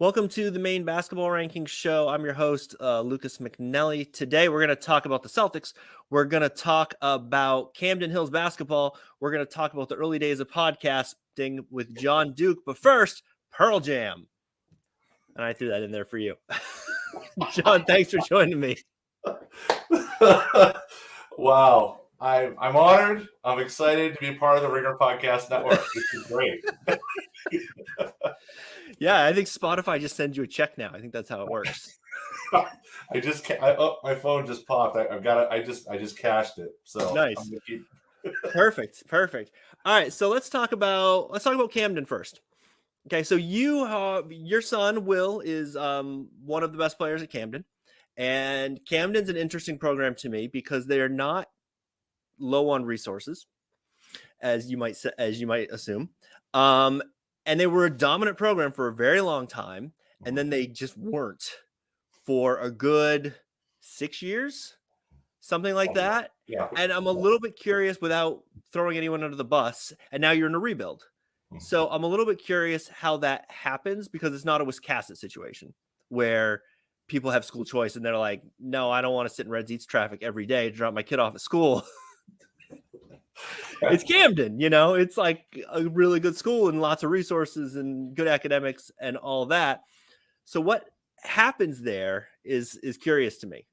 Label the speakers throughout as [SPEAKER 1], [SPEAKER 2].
[SPEAKER 1] Welcome to the Maine Basketball Rankings Show. I'm your host, Lucas McNelly. Today, we're going to talk about the Celtics. We're going to talk about Camden Hills basketball. We're going to talk about the early days of podcasting with Jon Duke. But first, Pearl Jam. And I threw that in there for you. Jon, thanks for joining me.
[SPEAKER 2] Wow. I'm honored. I'm excited to be part of the Ringer Podcast Network. This is great.
[SPEAKER 1] Yeah, I think Spotify just sends you a check now. I think that's how it works.
[SPEAKER 2] My phone just popped. I just cashed it. So
[SPEAKER 1] nice. Perfect. All right, so let's talk about Camden first. Okay, so your son Will is one of the best players at Camden, and Camden's an interesting program to me because they are not low on resources, as you might assume. And they were a dominant program for a very long time, and then they just weren't for a good 6 years, something like that.
[SPEAKER 2] Yeah.
[SPEAKER 1] And I'm a little bit curious, without throwing anyone under the bus, and now you're in a rebuild. So I'm a little bit curious how that happens, because it's not a Wiscasset situation where people have school choice and they're like, no, I don't want to sit in Red Eats traffic every day to drop my kid off at school. It's Camden, it's like a really good school and lots of resources and good academics and all that. So what happens there is curious to me,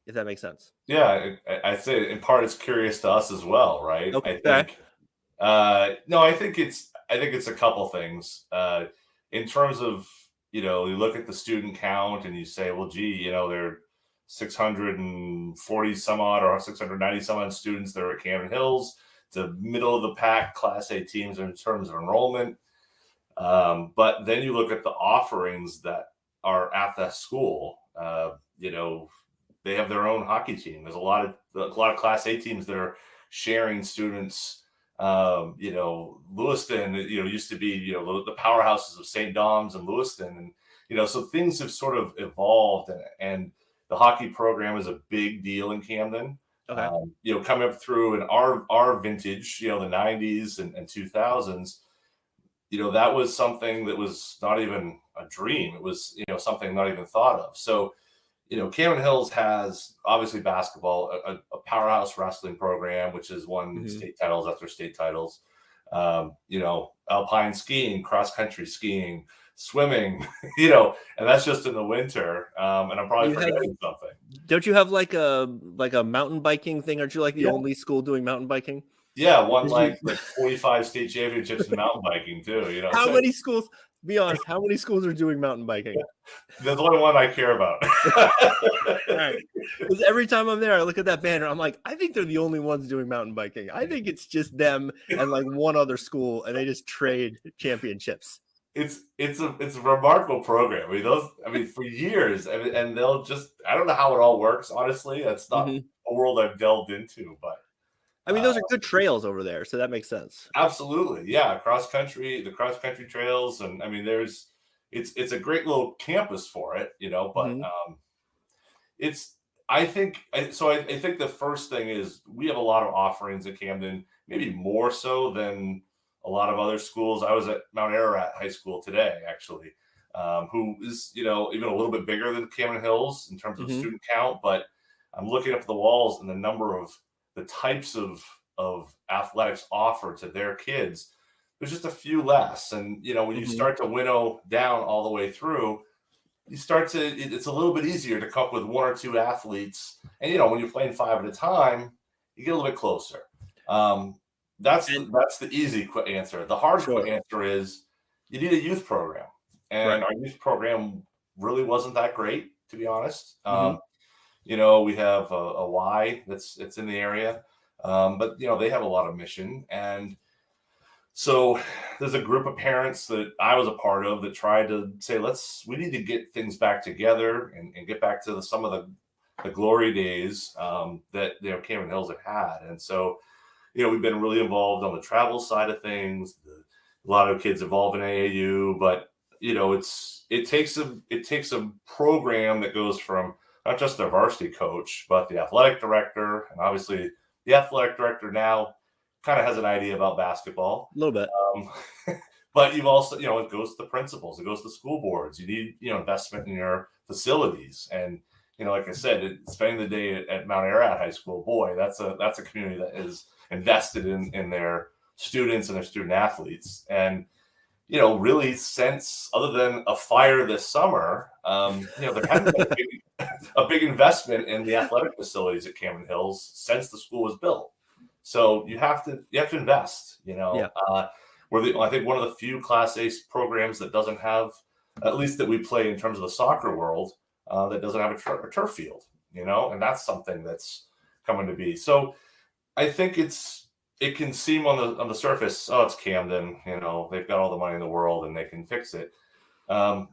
[SPEAKER 1] if that makes sense.
[SPEAKER 2] Yeah, I'd say in part it's curious to us as well, right?
[SPEAKER 1] Okay.
[SPEAKER 2] I think it's a couple things. In terms of, you look at the student count and you say, well, gee, there are 640 some odd or 690 some odd students that are at Camden Hills. It's a middle of the pack Class A teams in terms of enrollment. But then you look at the offerings that are at that school. They have their own hockey team. There's a lot of Class A teams that are sharing students. Lewiston, used to be, the powerhouses of St. Dom's and Lewiston. And, so things have sort of evolved, and the hockey program is a big deal in Camden.
[SPEAKER 1] Okay.
[SPEAKER 2] Coming up through in our vintage, the 90s and 2000s, that was something that was not even a dream. It was, something not even thought of. So, Camden Hills has obviously basketball, a powerhouse wrestling program, which has won state titles after state titles. Alpine skiing, cross country skiing, swimming, and that's just in the winter. And I'm probably forgetting something.
[SPEAKER 1] Don't you have like a mountain biking thing? Aren't you like the only school doing mountain biking?
[SPEAKER 2] Yeah, won like 45 state championships in mountain biking too.
[SPEAKER 1] How many schools? Be honest. How many schools are doing mountain biking?
[SPEAKER 2] There's only one I care about.
[SPEAKER 1] Right. Because every time I'm there, I look at that banner. I'm like, I think they're the only ones doing mountain biking. I think it's just them and like one other school, and they just trade championships.
[SPEAKER 2] It's a remarkable program. For years, and they'll just, I don't know how it all works. Honestly, that's not a world I've delved into, but.
[SPEAKER 1] Those are good trails over there, so that makes sense.
[SPEAKER 2] Absolutely, yeah. The cross country trails, and it's a great little campus for it, But I think the first thing is we have a lot of offerings at Camden, maybe more so than a lot of other schools. I was at Mount Ararat High School today, actually, who is even a little bit bigger than Camden Hills in terms of student count, but I'm looking up the walls and the number of the types of athletics offered to their kids, there's just a few less. And, when you start to winnow down all the way through, it's a little bit easier to come up with one or two athletes. And, when you're playing 5 at a time, you get a little bit closer. That's the easy quick answer. The hard quick answer is you need a youth program. And our youth program really wasn't that great, to be honest. We have a Y that's in the area, but they have a lot of mission, and so there's a group of parents that I was a part of that tried to say, we need to get things back together and get back to some of the glory days that Camden Hills have had, and so we've been really involved on the travel side of things. A lot of kids involved in AAU, but it takes a program that goes from not just the varsity coach, but the athletic director. And obviously the athletic director now kind of has an idea about basketball.
[SPEAKER 1] A little bit.
[SPEAKER 2] but you've also, it goes to the principals, it goes to the school boards. You need, investment in your facilities. And, like I said, spending the day at Mount Ararat High School, boy, that's a community that is invested in their students and their student athletes. And, really, since other than a fire this summer, there hasn't been a big investment in the athletic facilities at Camden Hills since the school was built. So you have to invest.
[SPEAKER 1] Yeah.
[SPEAKER 2] I think one of the few Class A programs that doesn't have, at least that we play in terms of the soccer world, that doesn't have a turf field. And that's something that's coming to be. So I think it can seem on the surface, oh, it's Camden, they've got all the money in the world and they can fix it. I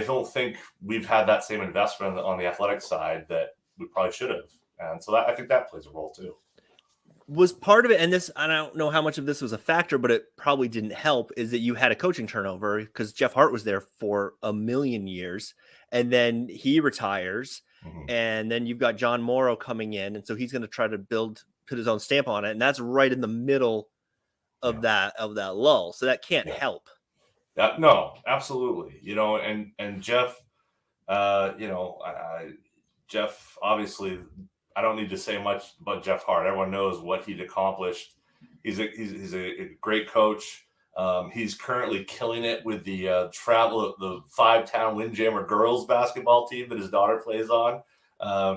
[SPEAKER 2] don't think we've had that same investment on the athletic side that we probably should have. And so I think that plays a role too.
[SPEAKER 1] Was part of it, and this, I don't know how much of this was a factor, but it probably didn't help, is that you had a coaching turnover because Jeff Hart was there for a million years and then he retires.
[SPEAKER 2] Mm-hmm.
[SPEAKER 1] And then you've got John Morrow coming in. And so he's going to try to put his own stamp on it. And that's right in the middle of that lull. So that can't help.
[SPEAKER 2] No, absolutely. And Jeff, Jeff, obviously, I don't need to say much about Jeff Hart. Everyone knows what he'd accomplished. He's a great coach. He's currently killing it with the the 5-town Windjammer girls basketball team that his daughter plays on.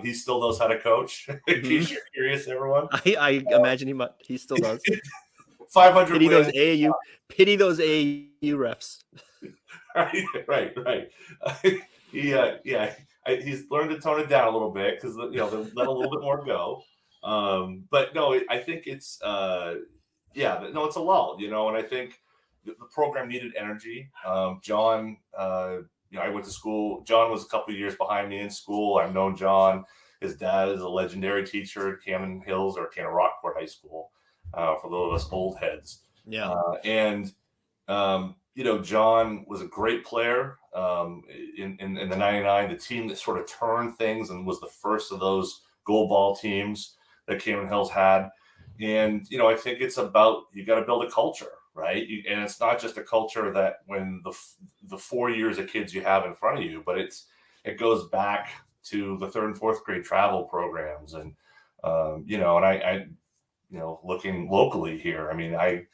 [SPEAKER 2] He still knows how to coach. In case you're curious, everyone.
[SPEAKER 1] I imagine he still does.
[SPEAKER 2] 500
[SPEAKER 1] pity
[SPEAKER 2] wins.
[SPEAKER 1] those AAU refs.
[SPEAKER 2] Right. He's learned to tone it down a little bit because they let a little bit more go. But no, I think it's it's a lull, and I think the program needed energy. John, I went to school. John was a couple of years behind me in school. I've known John. His dad is a legendary teacher at Camden Hills or Canada Rockport High School, for those of us old heads.
[SPEAKER 1] Yeah.
[SPEAKER 2] John was a great player in the 99, the team that sort of turned things and was the first of those gold ball teams that Camden Hills had. And, I think it's about, you got to build a culture, right? And it's not just a culture that when the 4 years of kids you have in front of you, but it goes back to the 3rd and 4th grade travel programs. And, looking locally here, I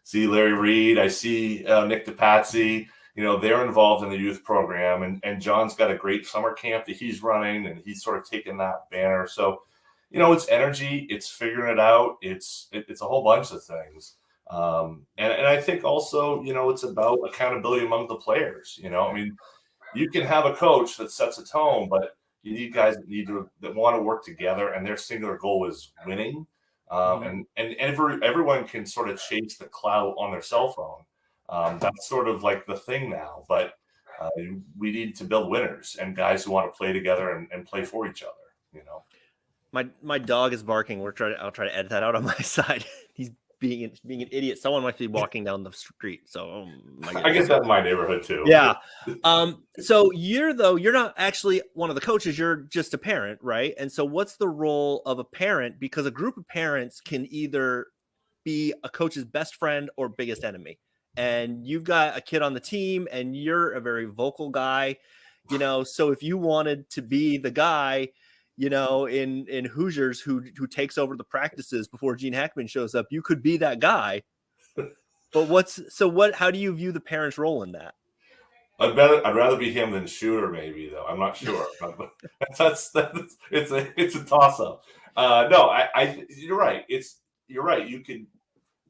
[SPEAKER 2] see Larry Reed, I see Nick DePatsy, they're involved in the youth program, and John's got a great summer camp that he's running, and he's sort of taken that banner. So, it's energy, it's figuring it out, it's a whole bunch of things. And I think also, it's about accountability among the players. You can have a coach that sets a tone, but you need guys that want to work together, and their singular goal is winning. And everyone can sort of chase the clout on their cell phone. That's sort of like the thing now, but we need to build winners and guys who want to play together and play for each other.
[SPEAKER 1] My dog is barking. I'll try to edit that out on my side. He's being an idiot. Someone might be walking down the street. So
[SPEAKER 2] I guess that's my neighborhood too.
[SPEAKER 1] Yeah. So you're not actually one of the coaches. You're just a parent, right? And so what's the role of a parent? Because a group of parents can either be a coach's best friend or biggest enemy. And you've got a kid on the team and you're a very vocal guy, so if you wanted to be the guy, in Hoosiers who takes over the practices before Gene Hackman shows up, you could be that guy. But how do you view the parent's role in that?
[SPEAKER 2] I'd rather be him than Shooter, maybe, though. I'm not sure. It's a toss up. No, you're right. You're right. You can.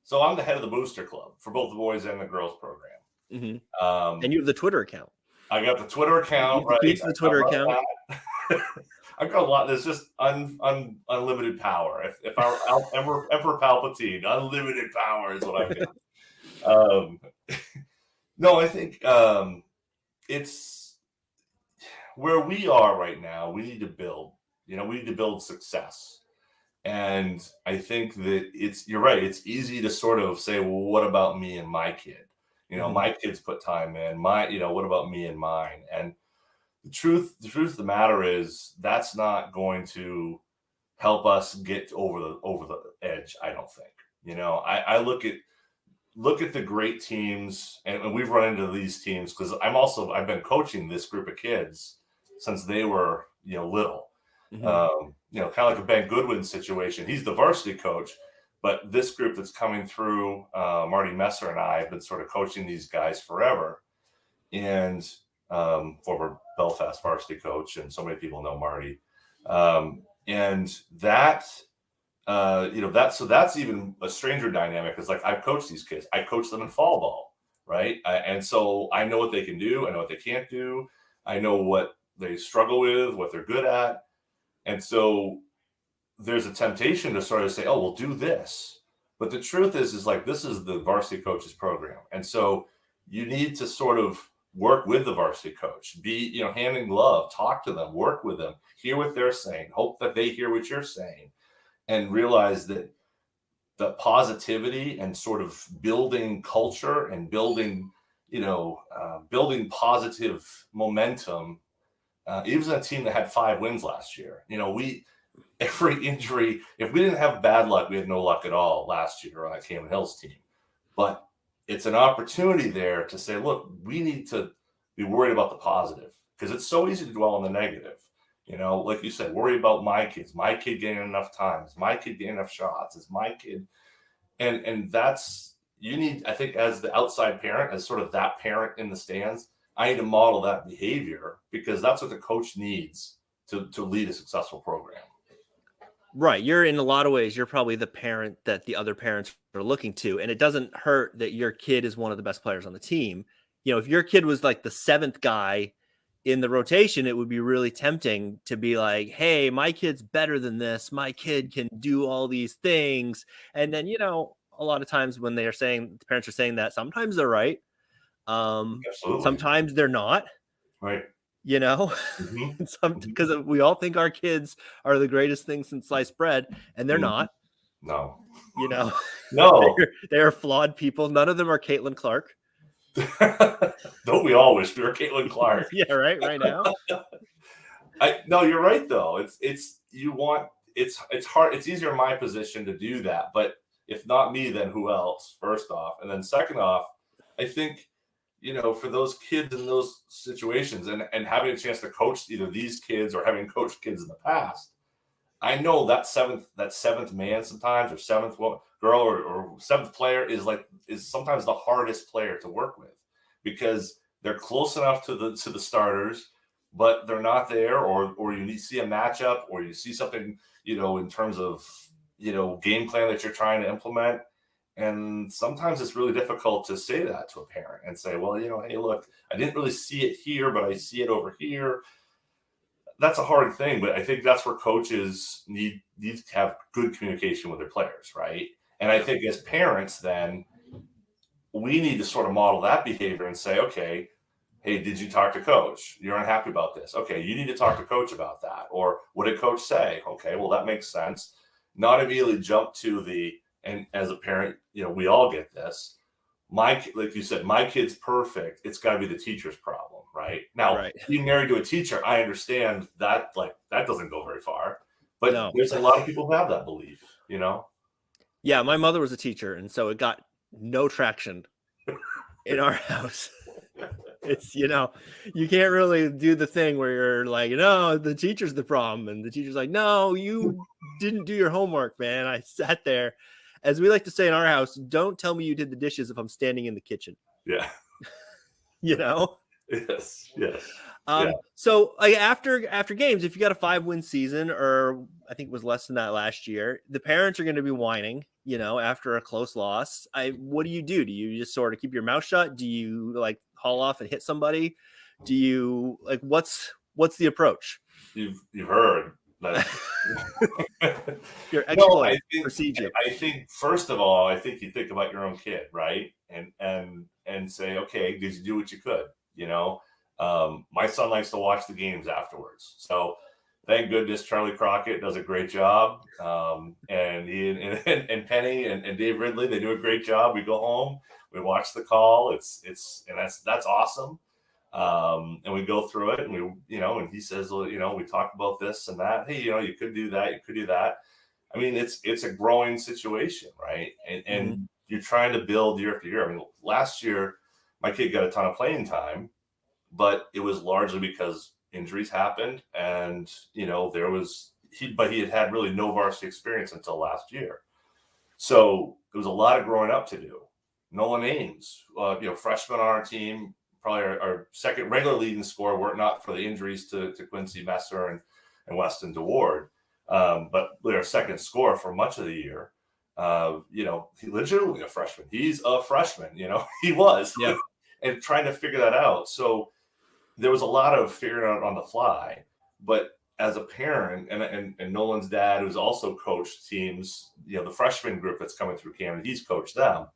[SPEAKER 2] So I'm the head of the booster club for both the boys and the girls program.
[SPEAKER 1] Mm-hmm. And you have the Twitter account.
[SPEAKER 2] I got the Twitter account. Right.
[SPEAKER 1] The Twitter account.
[SPEAKER 2] I've got a lot. There's just unlimited power. If I were Emperor Palpatine, unlimited power is what I've got. No, I think it's where we are right now. We need to build. We need to build success. And I think that you're right. It's easy to sort of say, well, what about me and my kid? My kids put time in. What about me and mine? And the truth of the matter is that's not going to help us get over the edge. I don't think. I look at look at the great teams, and we've run into these teams because I've been coaching this group of kids since they were, little. Kind of like a Ben Goodwin situation. He's the varsity coach, but this group that's coming through, Marty Messer and I have been sort of coaching these guys forever, and former Belfast varsity coach, and so many people know Marty. And that, so that's even a stranger dynamic. It's like, I've coached these kids. I coach them in fall ball, right? And so I know what they can do. I know what they can't do. I know what they struggle with, what they're good at. And so there's a temptation to sort of say, oh, we'll do this. But the truth is like, this is the varsity coach's program. And so you need to sort of work with the varsity coach, be, hand in glove, talk to them, work with them, hear what they're saying, hope that they hear what you're saying, and realize that the positivity and sort of building culture and building, building positive momentum. Even a team that had 5 wins last year, every injury, if we didn't have bad luck, we had no luck at all last year on that Camden Hills team. But it's an opportunity there to say, look, we need to be worried about the positive, because it's so easy to dwell on the negative. Like you said, worry about my kid getting enough time. Is my kid getting enough shots? Is my kid? And that's, you need, I think, as the outside parent, as sort of that parent in the stands, I need to model that behavior, because that's what the coach needs to lead a successful program.
[SPEAKER 1] Right. You're, in a lot of ways, you're probably the parent that the other parents are looking to. And it doesn't hurt that your kid is one of the best players on the team. If your kid was like the 7th guy in the rotation, it would be really tempting to be like, hey, my kid's better than this. My kid can do all these things. And then, a lot of times when the parents are saying that, sometimes they're right.
[SPEAKER 2] Absolutely.
[SPEAKER 1] Sometimes they're not.
[SPEAKER 2] Right.
[SPEAKER 1] Mm-hmm. Because we all think our kids are the greatest thing since sliced bread, and they're not.
[SPEAKER 2] No.
[SPEAKER 1] No. They are flawed people. None of them are Caitlin Clark.
[SPEAKER 2] Don't we all wish we were Caitlin Clark?
[SPEAKER 1] Yeah, right now.
[SPEAKER 2] No, you're right though. It's hard. It's easier in my position to do that, but if not me, then who else? First off, and then second off, I think, for those kids in those situations, and having a chance to coach either these kids or having coached kids in the past, I know that seventh man sometimes, or seventh girl, or seventh player is sometimes the hardest player to work with, because they're close enough to the starters, but they're not there, or you see a matchup, or you see something, in terms of, game plan that you're trying to implement. And sometimes it's really difficult to say that to a parent and say, well, hey, look, I didn't really see it here, but I see it over here. That's a hard thing, but I think that's where coaches need to have good communication with their players, right? And I think as parents, then we need to sort of model that behavior and say, okay, hey, did you talk to coach? You're unhappy about this. Okay, you need to talk to coach about that. Or what did coach say? Okay, well, that makes sense. Not immediately jump to and as a parent, we all get this. Like you said, my kid's perfect. It's got to be the teacher's problem, right? Now,
[SPEAKER 1] Right.
[SPEAKER 2] Being married to a teacher, I understand that that doesn't go very far. But
[SPEAKER 1] No.
[SPEAKER 2] There's a lot of people who have that belief,
[SPEAKER 1] Yeah, my mother was a teacher, and so it got no traction in our house. It's, you can't really do the thing where you're like, no, the teacher's the problem. And the teacher's like, no, you didn't do your homework, man. I sat there. As we like to say in our house, don't tell me you did the dishes if I'm standing in the kitchen.
[SPEAKER 2] Yeah. Yes. Yeah.
[SPEAKER 1] So after games, if you got a 5-win season, or I think it was less than that last year, the parents are going to be whining, after a close loss. What do you do? Do you just sort of keep your mouth shut? Do you haul off and hit somebody? Do you what's the approach?
[SPEAKER 2] You've heard that.
[SPEAKER 1] Your exploit
[SPEAKER 2] precedes you. I think first of all, you think about your own kid, right? And say, okay, did you do what you could? My son likes to watch the games afterwards. So thank goodness Charlie Crockett does a great job. And he and Penny and Dave Ridley, they do a great job. We go home, we watch the call. And that's awesome. And we go through it, and and he says, well, we talked about this and that. Hey, you could do that. You could do that. I mean, it's a growing situation, right? And you're trying to build year after year. I mean, last year my kid got a ton of playing time, but it was largely because injuries happened, and he had really no varsity experience until last year. So there was a lot of growing up to do. Nolan Ames, freshman on our team, probably our second regular leading scorer, were it not for the injuries to Quincy Messer and Weston DeWard. But our second scorer for much of the year. He legitimately a freshman. He's a freshman, he was.
[SPEAKER 1] Yeah.
[SPEAKER 2] And trying to figure that out. So there was a lot of figuring out on the fly. But as a parent and Nolan's dad, who's also coached teams, the freshman group that's coming through Camden, he's coached them.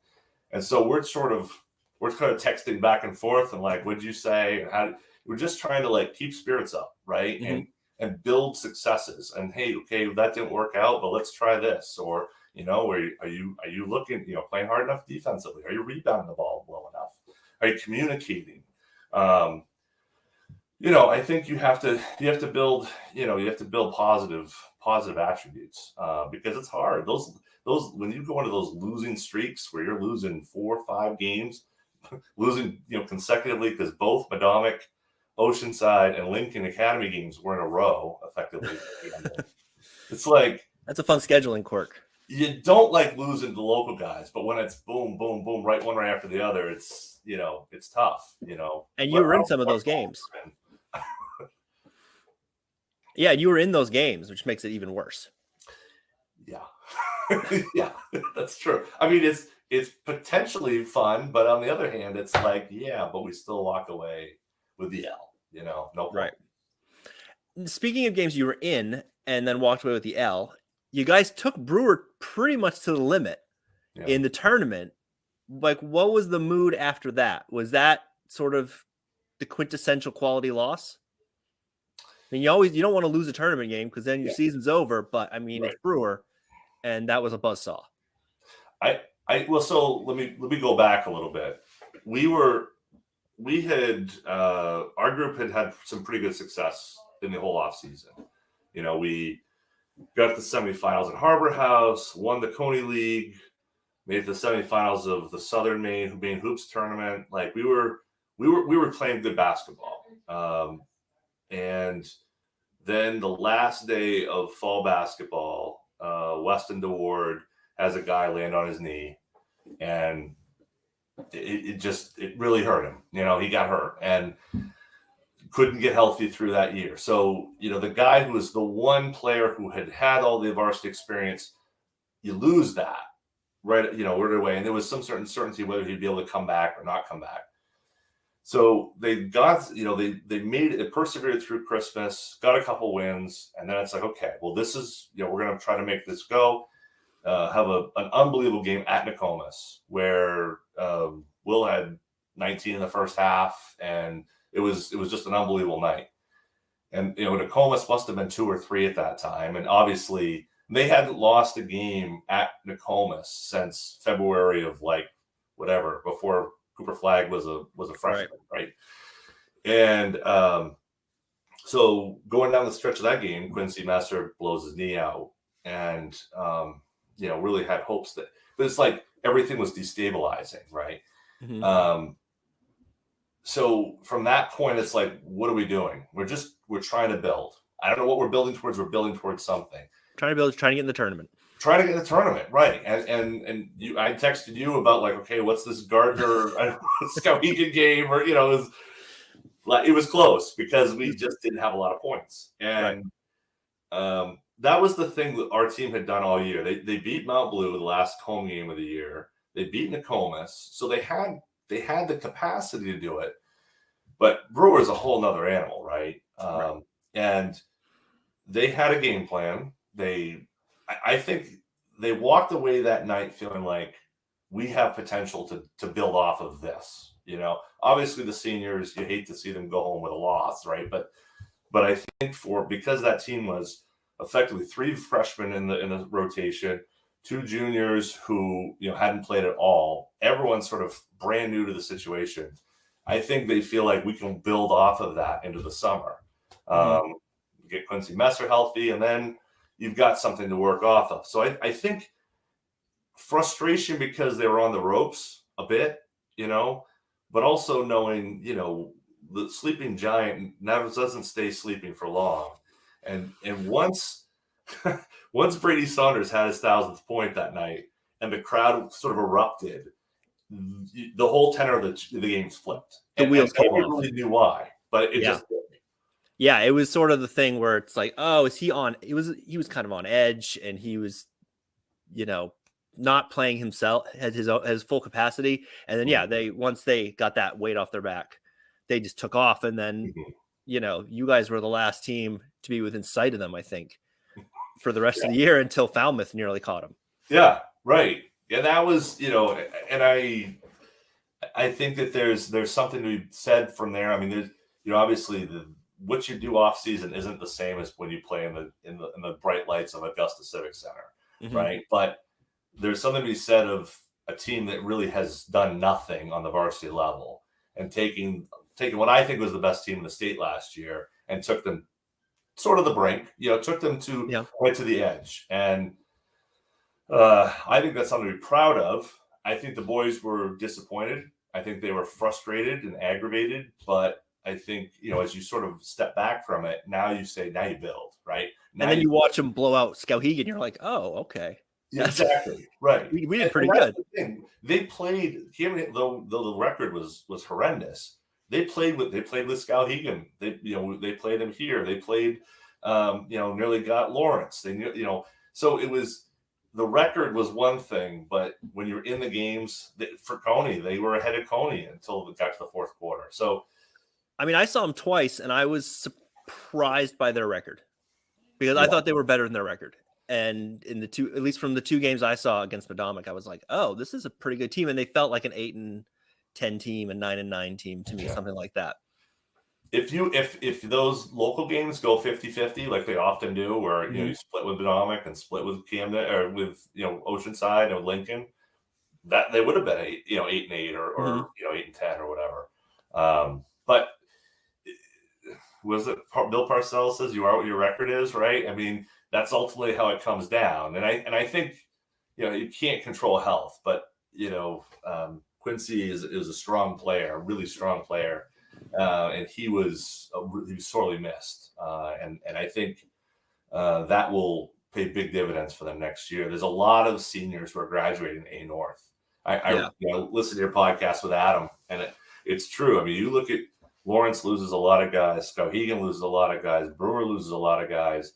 [SPEAKER 2] And so we're kind of texting back and forth and like, what'd you say? And we're just trying to like keep spirits up, right?
[SPEAKER 1] Mm-hmm.
[SPEAKER 2] And build successes. And hey, okay, that didn't work out, but let's try this. Or, are you looking, playing hard enough defensively? Are you rebounding the ball well enough? Are you communicating? I think you have to build positive attributes because it's hard. Those when you go into those losing streaks where you're losing 4 or 5 games, losing consecutively because both Madomic, Oceanside, and Lincoln Academy games were in a row effectively. It's like
[SPEAKER 1] that's a fun scheduling quirk.
[SPEAKER 2] You don't like losing to local guys, but when it's boom, boom, boom, right one right after the other, it's it's tough.
[SPEAKER 1] And you were in some of those games. Yeah, you were in those games, which makes it even worse.
[SPEAKER 2] Yeah. Yeah, that's true. I mean, it's potentially fun, but on the other hand, it's like, yeah, but we still walk away with the L, no problem.
[SPEAKER 1] Right. Speaking of games you were in and then walked away with the L, you guys took Brewer pretty much to the limit in the tournament. Like, what was the mood after that? Was that sort of the quintessential quality loss? I mean, you don't want to lose a tournament game because then your season's over. But I mean, It's Brewer, and that was a buzzsaw.
[SPEAKER 2] So let me go back a little bit. Our group had some pretty good success in the whole off season. We got the semifinals at Harbor House, won the Coney League, made the semifinals of the Southern Maine Hoops tournament. Like we were playing good basketball. And then the last day of fall basketball, Weston DeWard has a guy land on his knee, and it really hurt him. He got hurt and couldn't get healthy through that year. So, the guy who was the one player who had all the varsity experience, you lose that right away. And there was some certain certainty whether he'd be able to come back or not come back. So they got, they persevered through Christmas, got a couple wins. And then it's like, okay, well, this is, we're going to try to make this go. Have an unbelievable game at Nokomis where Will had 19 in the first half, and it was just an unbelievable night. And Nokomis must have been 2 or 3 at that time, and obviously they hadn't lost a game at Nokomis since February of before Cooper Flagg was a freshman, right? And so going down the stretch of that game, Quincy Messer blows his knee out, and really had hopes but it's like everything was destabilizing, right? Mm-hmm. So from that point, it's like, what are we doing? We're trying to build. I don't know what we're building towards. We're building towards something.
[SPEAKER 1] Trying to get in the tournament.
[SPEAKER 2] Trying to get in the tournament, right? And I texted you about like, okay, what's this Gardner Skowhegan game? Or it was close because we just didn't have a lot of points. And that was the thing that our team had done all year. They beat Mount Blue the last home game of the year. They beat Nokomis, so they had the capacity to do it. But Brewer's a whole nother animal, right? And they had a game plan. I think they walked away that night feeling like we have potential to build off of this. Obviously the seniors, you hate to see them go home with a loss, right? But I think because that team was effectively 3 freshmen in the rotation, 2 juniors who hadn't played at all, everyone's sort of brand new to the situation. I think they feel like we can build off of that into the summer. Get Quincy Messer healthy, and then you've got something to work off of. So I think frustration because they were on the ropes a bit, but also knowing, the sleeping giant never doesn't stay sleeping for long. And once once Brady Saunders had his 1,000th point that night and the crowd sort of erupted, the whole tenor of the game's flipped.
[SPEAKER 1] The wheels came
[SPEAKER 2] nobody
[SPEAKER 1] off.
[SPEAKER 2] really knew why, but it just did.
[SPEAKER 1] Yeah, it was sort of the thing where it's like, oh, is he on? He was kind of on edge, and he was, not playing himself at his full capacity. And then once they got that weight off their back, they just took off. And then you guys were the last team to be within sight of them, I think, for the rest of the year until Falmouth nearly caught them.
[SPEAKER 2] Yeah, right. Yeah, that was, and I think that there's something to be said from there. I mean, there's, obviously what you do off season isn't the same as when you play in the bright lights of Augusta Civic Center, right? But there's something to be said of a team that really has done nothing on the varsity level and taking what I think was the best team in the state last year and took them sort of the brink, took them right to the edge. And I think that's something to be proud of. I think the boys were disappointed. I think they were frustrated and aggravated, but I think, as you sort of step back from it, now you build, right? Now
[SPEAKER 1] and then you watch them blow out Skowhegan, you're like, oh, okay.
[SPEAKER 2] Yeah, exactly. Right.
[SPEAKER 1] We did pretty good.
[SPEAKER 2] They played, though the record was horrendous. They played with Skowhegan. They played them here. They played, nearly got Lawrence. They knew, so it was, the record was one thing, but when you're in the games for Coney, they were ahead of Coney until it got to the fourth quarter. So,
[SPEAKER 1] I mean, I saw them twice, and I was surprised by their record because I thought they were better than their record. And at least from the two games I saw against Madomic, I was like, oh, this is a pretty good team. And they felt like an 8-10 team, a 9-9 team to me, something like that.
[SPEAKER 2] If those local games go 50-50, like they often do, where you split with Madomic and split with Camden or with Oceanside or Lincoln, that they would have been 8-8 or 8-10 or whatever. But was it Bill Parcells says you are what your record is, right? I mean, that's ultimately how it comes down. And I think you can't control health, but Quincy is a strong player, a really strong player. And he was sorely missed. And I think that will pay big dividends for them next year. There's a lot of seniors who are graduating A North. I listened to your podcast with Adam, and it's true. I mean, you look at Lawrence loses a lot of guys. Skowhegan loses a lot of guys. Brewer loses a lot of guys.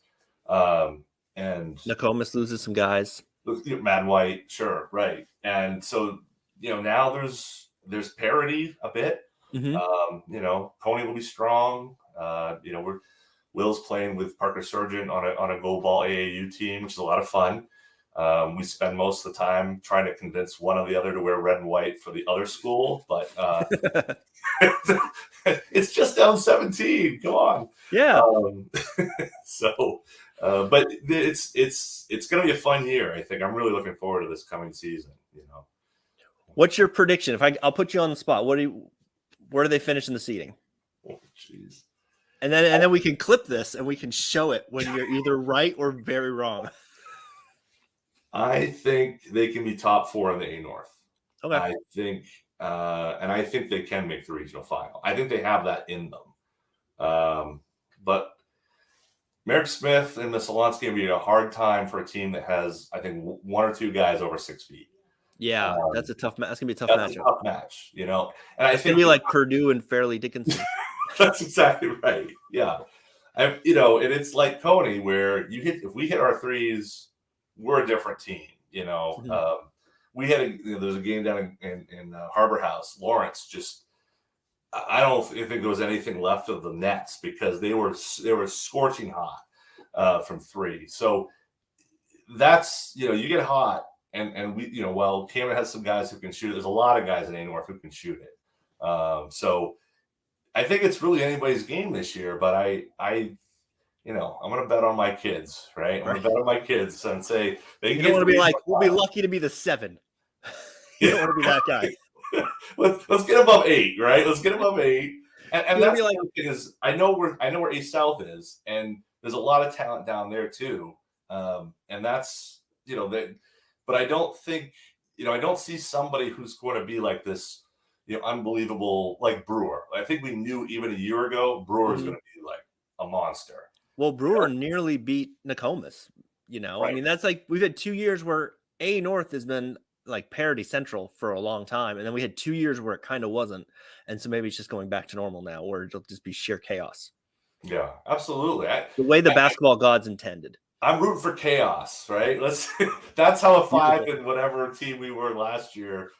[SPEAKER 2] And
[SPEAKER 1] Nokomis loses some guys.
[SPEAKER 2] Mad White, sure, right. And so, now there's parity a bit. Coney will be strong. Will's playing with Parker Surgeon on a Go Ball AAU team, which is a lot of fun. We spend most of the time trying to convince one or the other to wear red and white for the other school, but it's just down 17. Come on.
[SPEAKER 1] Yeah.
[SPEAKER 2] But it's going to be a fun year. I think I'm really looking forward to this coming season.
[SPEAKER 1] What's your prediction? I'll put you on the spot. Where do they finish in the seeding?
[SPEAKER 2] Oh, jeez.
[SPEAKER 1] And then we can clip this and we can show it when you're either right or very wrong.
[SPEAKER 2] I think they can be top 4 in the A North.
[SPEAKER 1] Okay.
[SPEAKER 2] I think, and I think they can make the regional final. I think they have that in them. But Merrick Smith and the Salon's going to be a hard time for a team that has, I think, 1 or 2 guys over 6 feet.
[SPEAKER 1] Yeah, that's a tough match. That's going to be a tough match.
[SPEAKER 2] A tough match, And I think
[SPEAKER 1] it's going to be like Purdue and Fairleigh Dickinson.
[SPEAKER 2] That's exactly right. Yeah. And it's like Coney, where if we hit our threes, we're a different team. We had there's a game down in Harbor House. Lawrence I don't think there was anything left of the nets because they were scorching hot from 3. So that's you get hot and we Camden has some guys who can shoot it. There's a lot of guys in A North who can shoot it. So I think it's really anybody's game this year, but I'm going to bet on my kids, right? I'm going to bet on my kids and say they
[SPEAKER 1] don't want to be like, we'll be lucky to be the 7. You don't want to be that guy.
[SPEAKER 2] let's get above 8, right? Let's get above 8. And that's
[SPEAKER 1] like,
[SPEAKER 2] the thing is, I know where A South is, and there's a lot of talent down there too. And that's but I don't think, I don't see somebody who's going to be like this, unbelievable, like Brewer. I think we knew even a year ago, Brewer is going to be like a monster.
[SPEAKER 1] Well, Brewer nearly beat Nokomis, I mean, that's like, we've had 2 years where A North has been like parity central for a long time. And then we had 2 years where it kind of wasn't. And so maybe it's just going back to normal now, where it'll just be sheer chaos.
[SPEAKER 2] Yeah, absolutely.
[SPEAKER 1] The way the basketball gods intended.
[SPEAKER 2] I'm rooting for chaos, right? That's how a 5 and whatever team we were last year,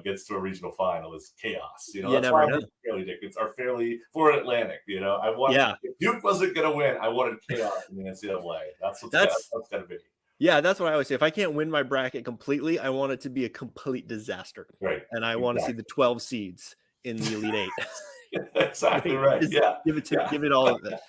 [SPEAKER 2] gets to a regional final is chaos. That's why I'm fairly Dickens are fairly for Atlantic. I wanted if Duke wasn't going to win, I wanted chaos in the NCAA. That's going to be.
[SPEAKER 1] Yeah, that's what I always say. If I can't win my bracket completely, I want it to be a complete disaster.
[SPEAKER 2] Right.
[SPEAKER 1] And I want to see the 12 seeds in the Elite 8.
[SPEAKER 2] Exactly right. Yeah.
[SPEAKER 1] Give it all of it.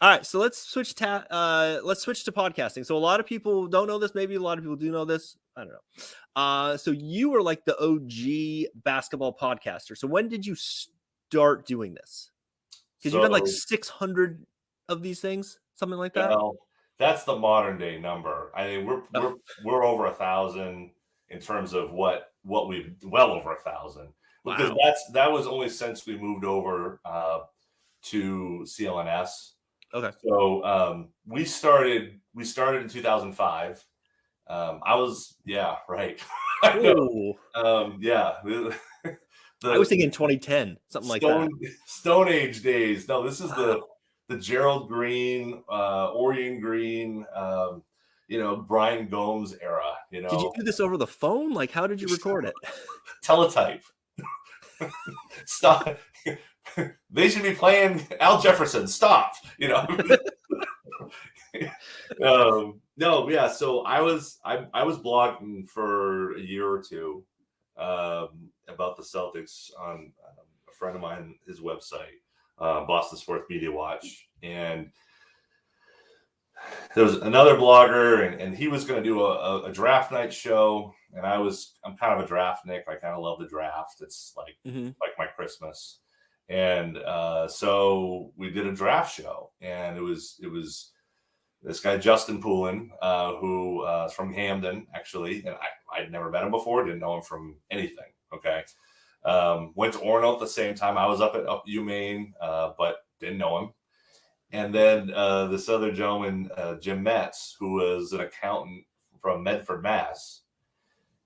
[SPEAKER 1] All right, so let's switch to podcasting. So a lot of people don't know this. Maybe a lot of people do know this. I don't know. So you were like the OG basketball podcaster. So when did you start doing this? Because you've done like 600 of these things, something like that.
[SPEAKER 2] Well, that's the modern day number. I mean, we're over 1,000 in terms of what we've well over 1,000. Because that was only since we moved over to CLNS.
[SPEAKER 1] Okay.
[SPEAKER 2] So we started in 2005. I was right. I
[SPEAKER 1] was thinking 2010, something like that.
[SPEAKER 2] Stone Age days. No, this is the Gerald Green, Orion Green, Brian Gomes era. Did
[SPEAKER 1] you do this over the phone? Like, how did you record it?
[SPEAKER 2] Teletype. Stop. They should be playing Al Jefferson. Stop. No, yeah. So I was blogging for a year or two about the Celtics on a friend of mine, his website, Boston Sports Media Watch, and there was another blogger, and he was going to do a draft night show, and I'm kind of a draft Nick. I kind of love the draft. It's like my Christmas. And so we did a draft show, and it was this guy, Justin Poulin, who is from Camden, actually. And I'd never met him before, didn't know him from anything. Okay. Went to Orono at the same time. I was up at UMaine, but didn't know him. And then this other gentleman, Jim Metz, who was an accountant from Medford, Mass.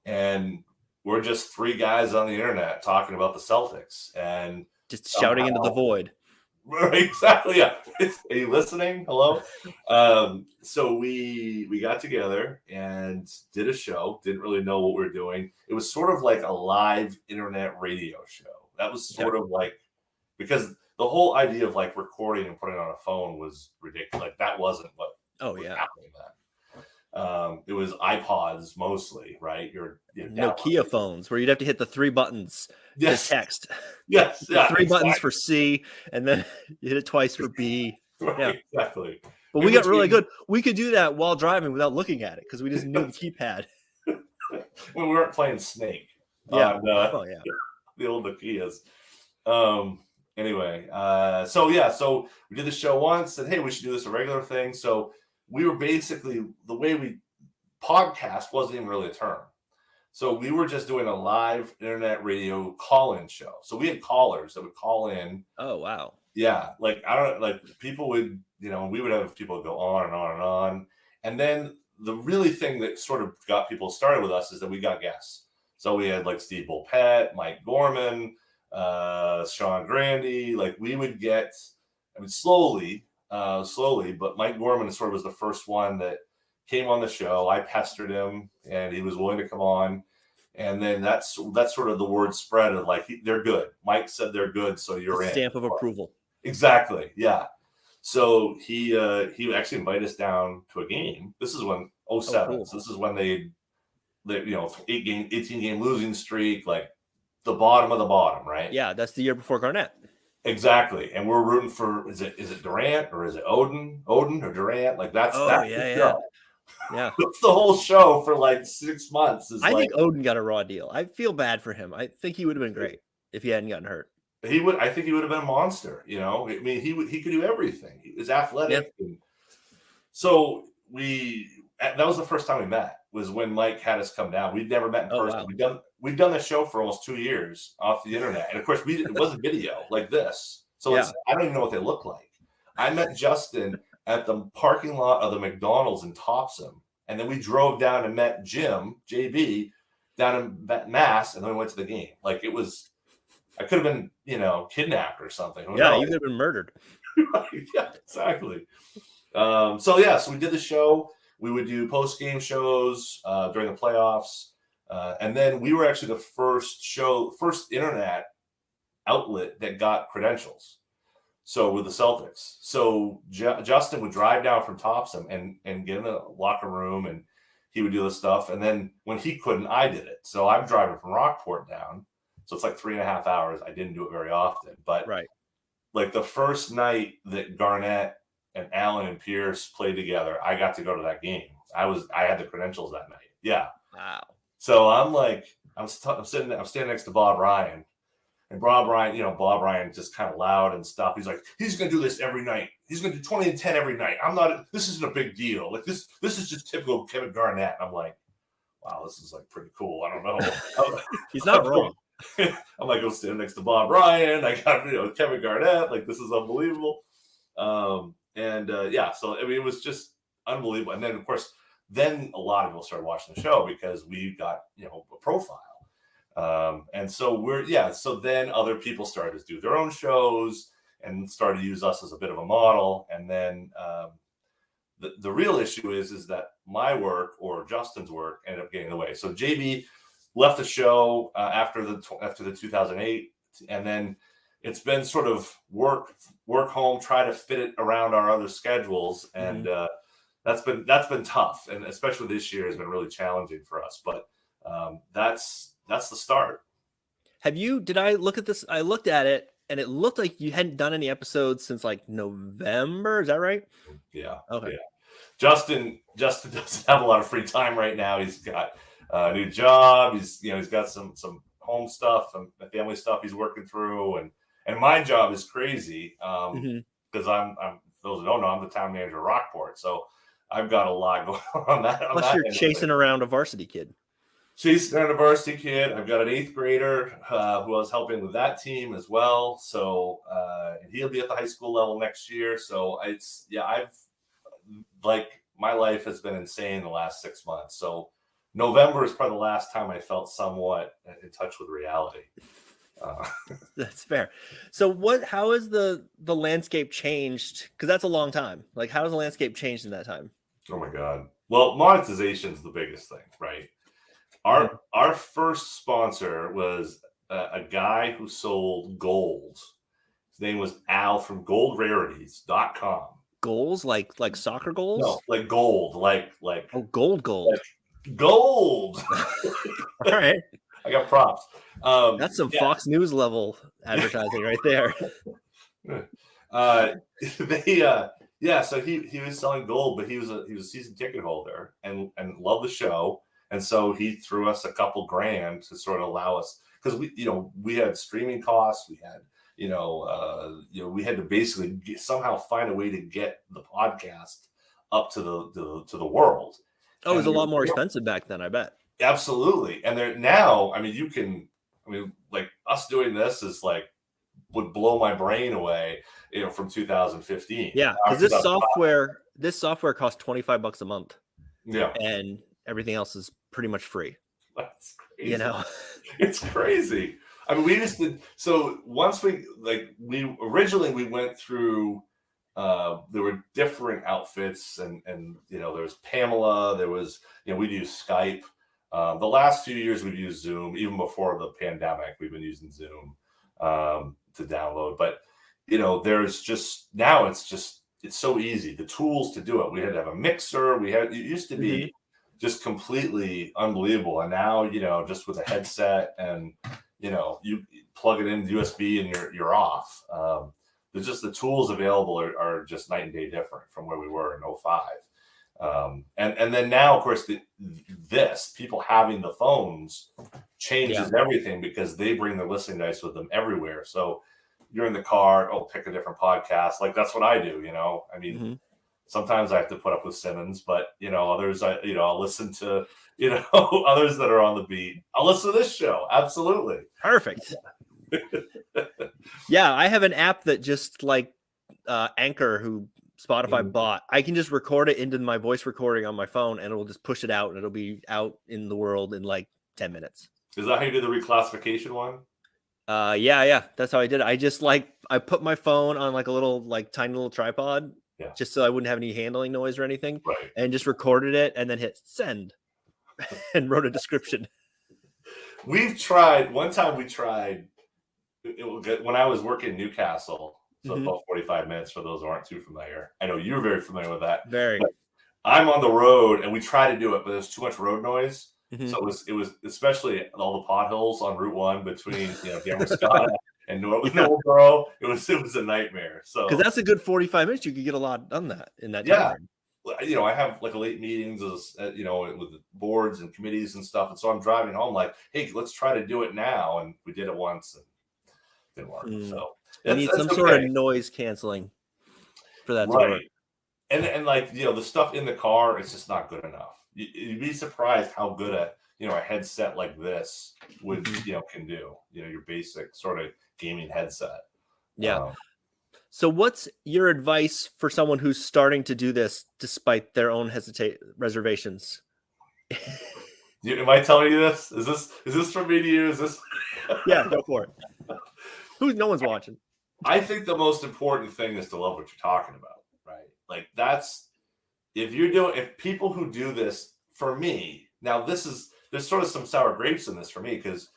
[SPEAKER 2] And we're just 3 guys on the internet talking about the Celtics and
[SPEAKER 1] just shouting into the void.
[SPEAKER 2] Exactly. Yeah. Are you listening? Hello. So we got together and did a show. Didn't really know what we were doing. It was sort of like a live internet radio show. That was sort of like, because the whole idea of like recording and putting on a phone was ridiculous. Like that wasn't what was happening then. It was iPods mostly, right? Your
[SPEAKER 1] Nokia phones where you'd have to hit the 3 buttons to text.
[SPEAKER 2] Yes, yeah,
[SPEAKER 1] 3 buttons for C, and then you hit it twice for B.
[SPEAKER 2] Right, exactly.
[SPEAKER 1] But we got really good. We could do that while driving without looking at it because we just knew the keypad.
[SPEAKER 2] When we weren't playing Snake.
[SPEAKER 1] Yeah.
[SPEAKER 2] The old Nokias. Anyway, so we did the show once, and hey, we should do this a regular thing. So we were basically, the way we podcast wasn't even really a term. So we were just doing a live internet radio call-in show. So we had callers that would call in.
[SPEAKER 1] Oh, wow.
[SPEAKER 2] Yeah. Like, I don't know, like people would, we would have people go on and on and on. And then the really thing that sort of got people started with us is that we got guests. So we had like Steve Bulpett, Mike Gorman, Sean Grandy. Like we would get, slowly, but Mike Gorman sort of was the first one that came on the show. I pestered him and he was willing to come on. And then that's sort of the word spread of like, they're good. Mike said they're good. So you're in.
[SPEAKER 1] Stamp of approval.
[SPEAKER 2] Exactly. Yeah. So he actually invited us down to a game. This is when 07. Oh, cool. So this is when they 18 game losing streak, like the bottom of the bottom, right?
[SPEAKER 1] Yeah. That's the year before Garnett.
[SPEAKER 2] Exactly. And we're rooting for, is it Durant or is it Odin or Durant? Like that's the show.
[SPEAKER 1] Yeah.
[SPEAKER 2] That's the whole show for like 6 months.
[SPEAKER 1] I think Odin got a raw deal. I feel bad for him. I think he would have been great if he hadn't gotten hurt.
[SPEAKER 2] I think he would have been a monster, he could do everything. He was athletic. Yeah. So that was the first time we met, was when Mike had us come down. We'd never met in
[SPEAKER 1] Oh,
[SPEAKER 2] person.
[SPEAKER 1] wow.
[SPEAKER 2] We've done this show for almost 2 years off the internet. And of course, it wasn't video like this. So
[SPEAKER 1] Yeah.
[SPEAKER 2] I don't even know what they look like. I met Justin at the parking lot of the McDonald's in Topsom. And then we drove down and met Jim, JB, down in Mass, and then we went to the game. Like, it was, I could have been, kidnapped or something. Who
[SPEAKER 1] Yeah,
[SPEAKER 2] knows?
[SPEAKER 1] you could have been murdered.
[SPEAKER 2] Yeah, exactly. So we did the show. We would do post-game shows during the playoffs. And then we were actually the first internet outlet that got credentials. So with the Celtics. So Justin would drive down from Topsom and get in the locker room, and he would do this stuff. And then when he couldn't, I did it. So I'm driving from Rockport down. So it's like 3.5 hours. I didn't do it very often. But
[SPEAKER 1] Right.
[SPEAKER 2] like the first night that Garnett and Allen and Pierce played together, I got to go to that game. I had the credentials that night. Yeah.
[SPEAKER 1] Wow.
[SPEAKER 2] So I'm standing next to Bob Ryan, and Bob Ryan just kind of loud and stuff. He's like, he's going to do this every night. He's going to do 20 and 10 every night. this isn't a big deal. Like this is just typical Kevin Garnett. And I'm like, wow, this is like pretty cool. I don't know.
[SPEAKER 1] He's not wrong.
[SPEAKER 2] I'm like, I'm standing next to Bob Ryan. I got, Kevin Garnett. Like, this is unbelievable. So I mean, it was just unbelievable. And then, of course, a lot of people started watching the show because we got, a profile. And so so then other people started to do their own shows and started to use us as a bit of a model. And then the real issue is that my work or Justin's work ended up getting in the way. So JB left the show after the 2008, and then it's been sort of work home, try to fit it around our other schedules, and that's been tough, and especially this year has been really challenging for us. But that's the start.
[SPEAKER 1] Did I look at this? I looked at it, and it looked like you hadn't done any episodes since like November. Is that right?
[SPEAKER 2] Yeah.
[SPEAKER 1] Okay.
[SPEAKER 2] Yeah. Justin doesn't have a lot of free time right now. He's got a new job. He's got some home stuff and family stuff he's working through, and my job is crazy because I'm those who don't know, I'm the town manager of Rockport, so I've got a lot going on that.
[SPEAKER 1] Plus, you're chasing around a varsity kid.
[SPEAKER 2] Chasing around a varsity kid. I've got an 8th grader who I was helping with that team as well. So and he'll be at the high school level next year. So my life has been insane the last 6 months. So November is probably the last time I felt somewhat in touch with reality.
[SPEAKER 1] That's fair. So how has the landscape changed? Because that's a long time. Like, how has the landscape changed in that time?
[SPEAKER 2] Oh my God. Well, monetization is the biggest thing, right? Our first sponsor was a guy who sold gold. His name was Al from goldrarities.com.
[SPEAKER 1] Goals? Like soccer goals?
[SPEAKER 2] No, like gold, like
[SPEAKER 1] oh, gold.
[SPEAKER 2] Like gold.
[SPEAKER 1] All right.
[SPEAKER 2] I got props.
[SPEAKER 1] That's some Fox News level advertising right there.
[SPEAKER 2] So he was selling gold, but he was a season ticket holder and loved the show. And so he threw us a couple grand to sort of allow us, because we had streaming costs. We had, we had to basically somehow find a way to get the podcast up to the world.
[SPEAKER 1] Oh, it was a lot more expensive back then, I bet.
[SPEAKER 2] Absolutely. And there now, like us doing this is like would blow my brain away, from 2015.
[SPEAKER 1] Yeah, because this software costs $25 a month.
[SPEAKER 2] Yeah.
[SPEAKER 1] And everything else is pretty much free.
[SPEAKER 2] That's crazy.
[SPEAKER 1] It's
[SPEAKER 2] crazy. I mean, we just did. So once we originally went through, there were different outfits and there was Pamela, there was, we'd use Skype. The last few years we've used Zoom. Even before the pandemic, we've been using Zoom to download. But there's just now it's so easy. The tools to do it. We had to have a mixer. It used to be just completely unbelievable. And now, just with a headset and you plug it in USB and you're off. There's just the tools available are just night and day different from where we were in 2005. And then now, of course, people having the phones changes everything, because they bring their listening device with them everywhere. So you're in the car, pick a different podcast. Like, that's what I do, Sometimes I have to put up with Simmons, but others I'll listen to others that are on the beat. I'll listen to this show. Absolutely.
[SPEAKER 1] Perfect. Yeah, I have an app that just like Anchor, who Spotify bought. I can just record it into my voice recording on my phone, and it'll just push it out, and it'll be out in the world in like 10 minutes.
[SPEAKER 2] Is that how you did the reclassification one?
[SPEAKER 1] Yeah, that's how I did it. I just I put my phone on like a little tiny little tripod, just so I wouldn't have any handling noise or anything,
[SPEAKER 2] right?
[SPEAKER 1] And just recorded it and then hit send and wrote a description.
[SPEAKER 2] We've tried. One time we tried when I was working in Newcastle, so about 45 minutes for those who aren't too familiar. I know you're very familiar with that.
[SPEAKER 1] Very.
[SPEAKER 2] But I'm on the road, and we try to do it, but there's too much road noise. So it was especially all the potholes on Route 1 between Damascus and Noblesboro. It was a nightmare. So
[SPEAKER 1] because that's a good 45 minutes, you could get a lot done in that time.
[SPEAKER 2] I have like late meetings, with the boards and committees and stuff, and so I'm driving home like, hey, let's try to do it now, and we did it once and it didn't work. So
[SPEAKER 1] you need some sort of noise canceling for that to work.
[SPEAKER 2] And the stuff in the car, it's just not good enough. You'd be surprised how good a headset like this would can do. Your basic sort of gaming headset.
[SPEAKER 1] Yeah. So what's your advice for someone who's starting to do this despite their own reservations?
[SPEAKER 2] Am I telling you this? Is this from me to you? Is this?
[SPEAKER 1] Yeah, go for it. No one's watching.
[SPEAKER 2] I think the most important thing is to love what you're talking about, right? Like if people who do this, for me, now there's sort of some sour grapes in this for me, because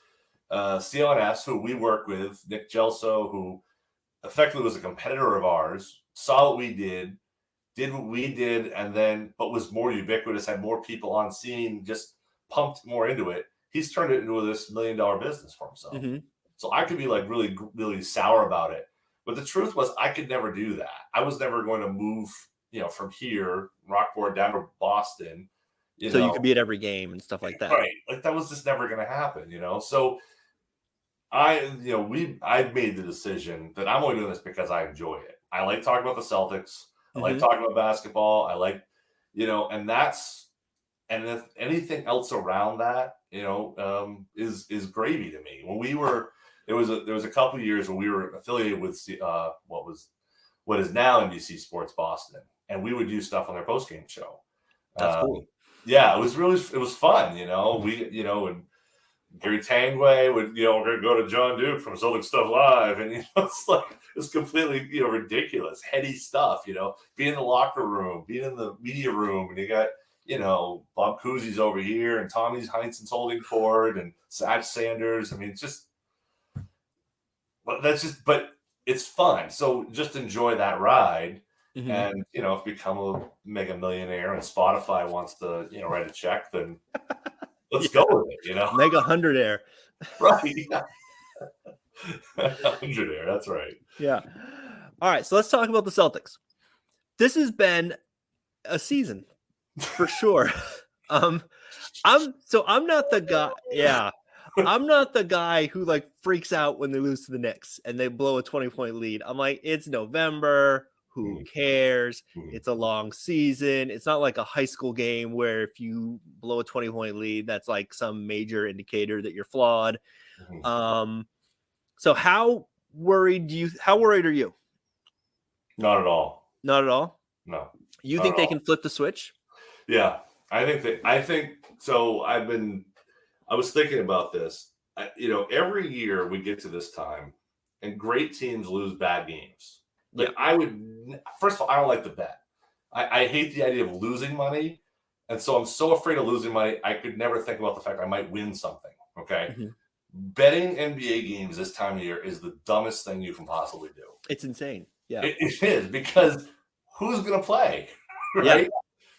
[SPEAKER 2] CLNS, who we work with, Nick Gelso, who effectively was a competitor of ours, saw what we did what we did, but was more ubiquitous, had more people on scene, just pumped more into it. He's turned it into this $1 million business for himself. So I could be like really, really sour about it. But the truth was, I could never do that. I was never going to move, from here, Rockport, down to Boston. You could be
[SPEAKER 1] at every game and stuff like that.
[SPEAKER 2] Right. Like that was just never going to happen, So I've made the decision that I'm only doing this because I enjoy it. I like talking about the Celtics. I like talking about basketball. I like, and if anything else around that, is gravy to me. When there was a couple of years when we were affiliated with what is now NBC Sports Boston, and we would do stuff on their postgame show.
[SPEAKER 1] That's cool.
[SPEAKER 2] Yeah, it was fun. And Gary Tangway would, go to Jon Duke from Celtics Stuff Live, and it's completely ridiculous, heady stuff. Being in the locker room, being in the media room, and you got Bob Cousy's over here, and Tommy Heinsohn's holding court, and Zach Sanders. I mean, but it's fun. So just enjoy that ride. And if you become a mega millionaire and Spotify wants to write a check, then let's go with it.
[SPEAKER 1] Mega 100-air.
[SPEAKER 2] Right. 100-air. That's right.
[SPEAKER 1] Yeah. All right. So let's talk about the Celtics. This has been a season for sure. I'm not the guy. Yeah. I'm not the guy who freaks out when they lose to the Knicks and they blow a 20-point lead. I'm like, it's November. Who cares? It's a long season. It's not like a high school game where if you blow a 20-point lead, that's like some major indicator that you're flawed. So how worried are you?
[SPEAKER 2] Not at all.
[SPEAKER 1] Not at all?
[SPEAKER 2] No.
[SPEAKER 1] You think they can flip the switch?
[SPEAKER 2] Yeah. I think so. I was thinking about this. Every year we get to this time and great teams lose bad games. First of all, I don't like to bet. I hate the idea of losing money. And so I'm so afraid of losing money. I could never think about the fact I might win something. Okay. Betting NBA games this time of year is the dumbest thing you can possibly do.
[SPEAKER 1] It's insane. Yeah.
[SPEAKER 2] It is, because who's going to play? Right.
[SPEAKER 1] Yeah.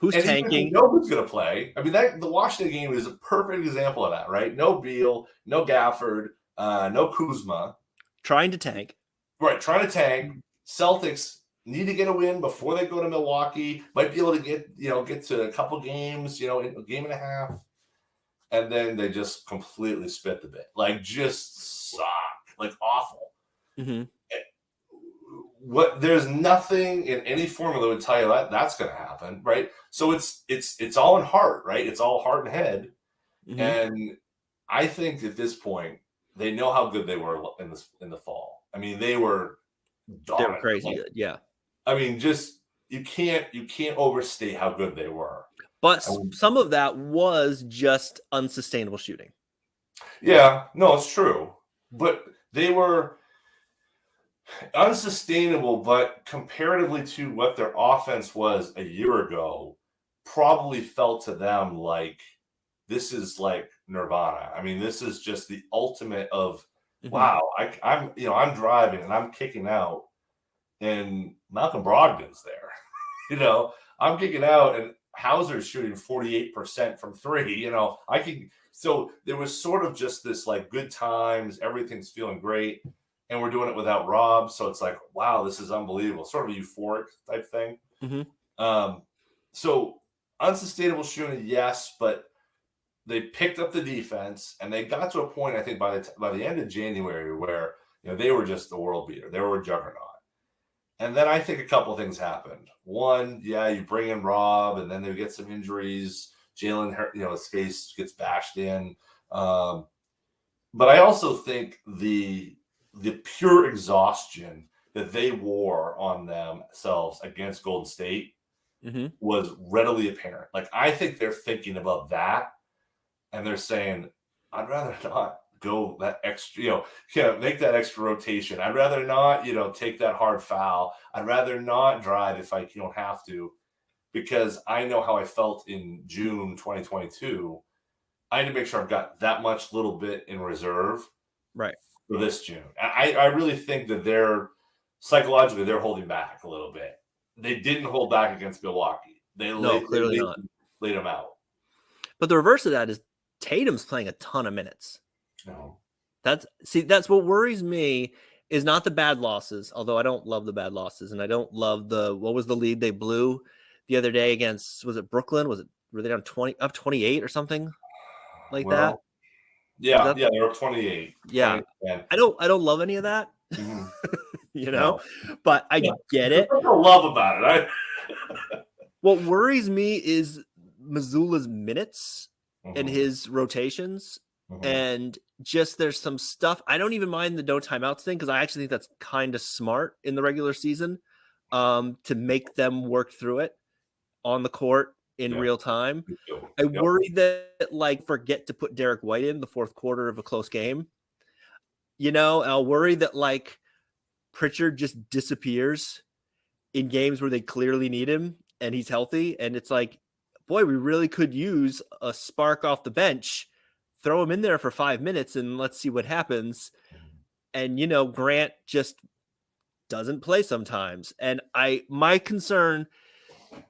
[SPEAKER 1] Who's tanking?
[SPEAKER 2] Who's going to play. I mean, the Washington game is a perfect example of that, right? No Beal, no Gafford, no Kuzma.
[SPEAKER 1] Trying to tank.
[SPEAKER 2] Right. Trying to tank. Celtics need to get a win before they go to Milwaukee. Might be able to get to a couple games, a game and a half. And then they just completely spit the bit. Just suck. Awful. there's nothing in any formula that would tell you that that's going to happen, right? So it's all in heart, right? It's all heart and head.
[SPEAKER 1] Mhm.
[SPEAKER 2] And I think at this point they know how good they were in the fall. I mean, they were dominant.
[SPEAKER 1] crazy good. Yeah.
[SPEAKER 2] I mean, just you can't overstate how good they were.
[SPEAKER 1] But some of that was just unsustainable shooting.
[SPEAKER 2] Yeah, no, it's true. But they were unsustainable, but comparatively to what their offense was a year ago, probably felt to them like this is like nirvana. I mean, this is just the ultimate of wow. I'm driving and I'm kicking out, and Malcolm Brogdon's there. I'm kicking out, and Hauser's shooting 48% from three. I can. So there was sort of just this like good times. Everything's feeling great. And we're doing it without Rob. So it's like, wow, this is unbelievable. Sort of a euphoric type thing. So unsustainable shooting, yes, but they picked up the defense and they got to a point, I think, by the end of January where they were just the world beater. They were a juggernaut. And then I think a couple of things happened. One, you bring in Rob, and then they get some injuries. Jalen, his face gets bashed in. But I also think the pure exhaustion that they wore on themselves against Golden State was readily apparent. Like, I think they're thinking about that, and they're saying, I'd rather not go that extra, make that extra rotation. I'd rather not, take that hard foul. I'd rather not drive if I don't have to, because I know how I felt in June 2022. I need to make sure I've got that much little bit in reserve
[SPEAKER 1] right
[SPEAKER 2] for this June. I really think that they're psychologically holding back a little bit. They didn't hold back against Milwaukee. Clearly not. Laid them out.
[SPEAKER 1] But the reverse of that is Tatum's playing a ton of minutes.
[SPEAKER 2] No.
[SPEAKER 1] That's what worries me is not the bad losses, although I don't love the bad losses, and I don't love what was the lead they blew the other day against, was it Brooklyn? Were they down up 28 or something like that?
[SPEAKER 2] Yeah, they were 28.
[SPEAKER 1] Yeah. 20, I don't love any of that.
[SPEAKER 2] No.
[SPEAKER 1] But I get it.
[SPEAKER 2] I don't love about it.
[SPEAKER 1] What worries me is Mazzulla's minutes and his rotations. And just there's some stuff. I don't even mind the no timeouts thing, because I actually think that's kind of smart in the regular season, to make them work through it on the court in real time. I worry that forget to put Derek White in the fourth quarter of a close game. I'll worry that Pritchard just disappears in games where they clearly need him and he's healthy. And it's like, boy, we really could use a spark off the bench. Throw him in there for 5 minutes and let's see what happens. And, Grant just doesn't play sometimes. And my concern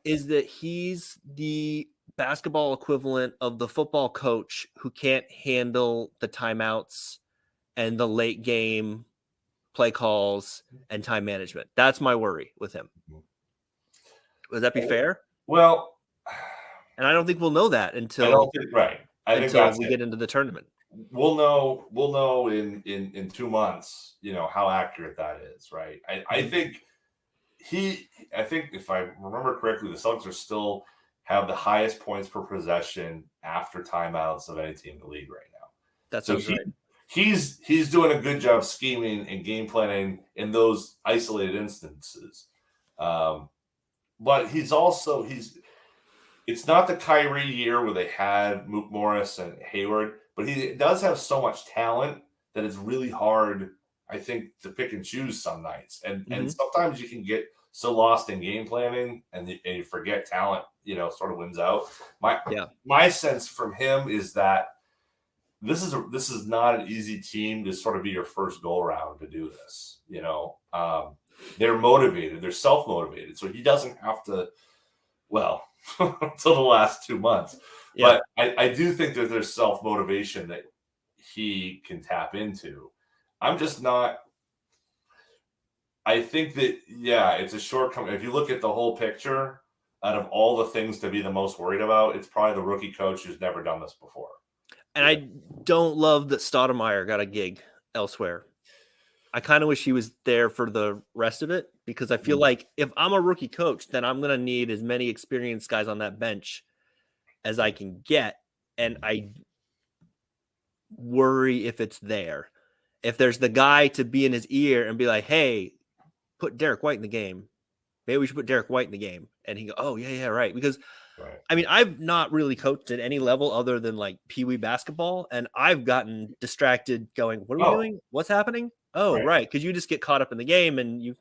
[SPEAKER 1] is that he's the basketball equivalent of the football coach who can't handle the timeouts and the late game play calls and time management. That's my worry with him. Would that be fair?
[SPEAKER 2] Well,
[SPEAKER 1] and I don't think we'll know that until
[SPEAKER 2] I don't think, right. I think that's
[SPEAKER 1] we get into the tournament.
[SPEAKER 2] We'll know in 2 months, how accurate that is, right? I think if I remember correctly, the Celtics still have the highest points per possession after timeouts of any team in the league right now.
[SPEAKER 1] That sounds right.
[SPEAKER 2] He's doing a good job scheming and game planning in those isolated instances. But it's not the Kyrie year where they had Mook Morris and Hayward, but he does have so much talent that it's really hard, I think, to pick and choose some nights. And sometimes you can get so lost in game planning and you forget talent, sort of wins out. My sense from him is that this is not an easy team to sort of be your first go around to do this. They're motivated, they're self-motivated, so he doesn't have to, until the last 2 months. Yeah. But I do think that there's self-motivation that he can tap into. I'm just not. I think that, it's a shortcoming. If you look at the whole picture, out of all the things to be the most worried about, it's probably the rookie coach who's never done this before.
[SPEAKER 1] And I don't love that Stoudemire got a gig elsewhere. I kind of wish he was there for the rest of it, because I feel like if I'm a rookie coach, then I'm going to need as many experienced guys on that bench as I can get. And I worry if it's there. If there's the guy to be in his ear and be like, hey, put Derek White in the game. Maybe we should put Derek White in the game. And he go, oh, yeah, right. Because,
[SPEAKER 2] Right.
[SPEAKER 1] I mean, I've not really coached at any level other than like Pee-wee basketball. And I've gotten distracted going, what are we doing? What's happening? Oh, right. Because you just get caught up in the game, and you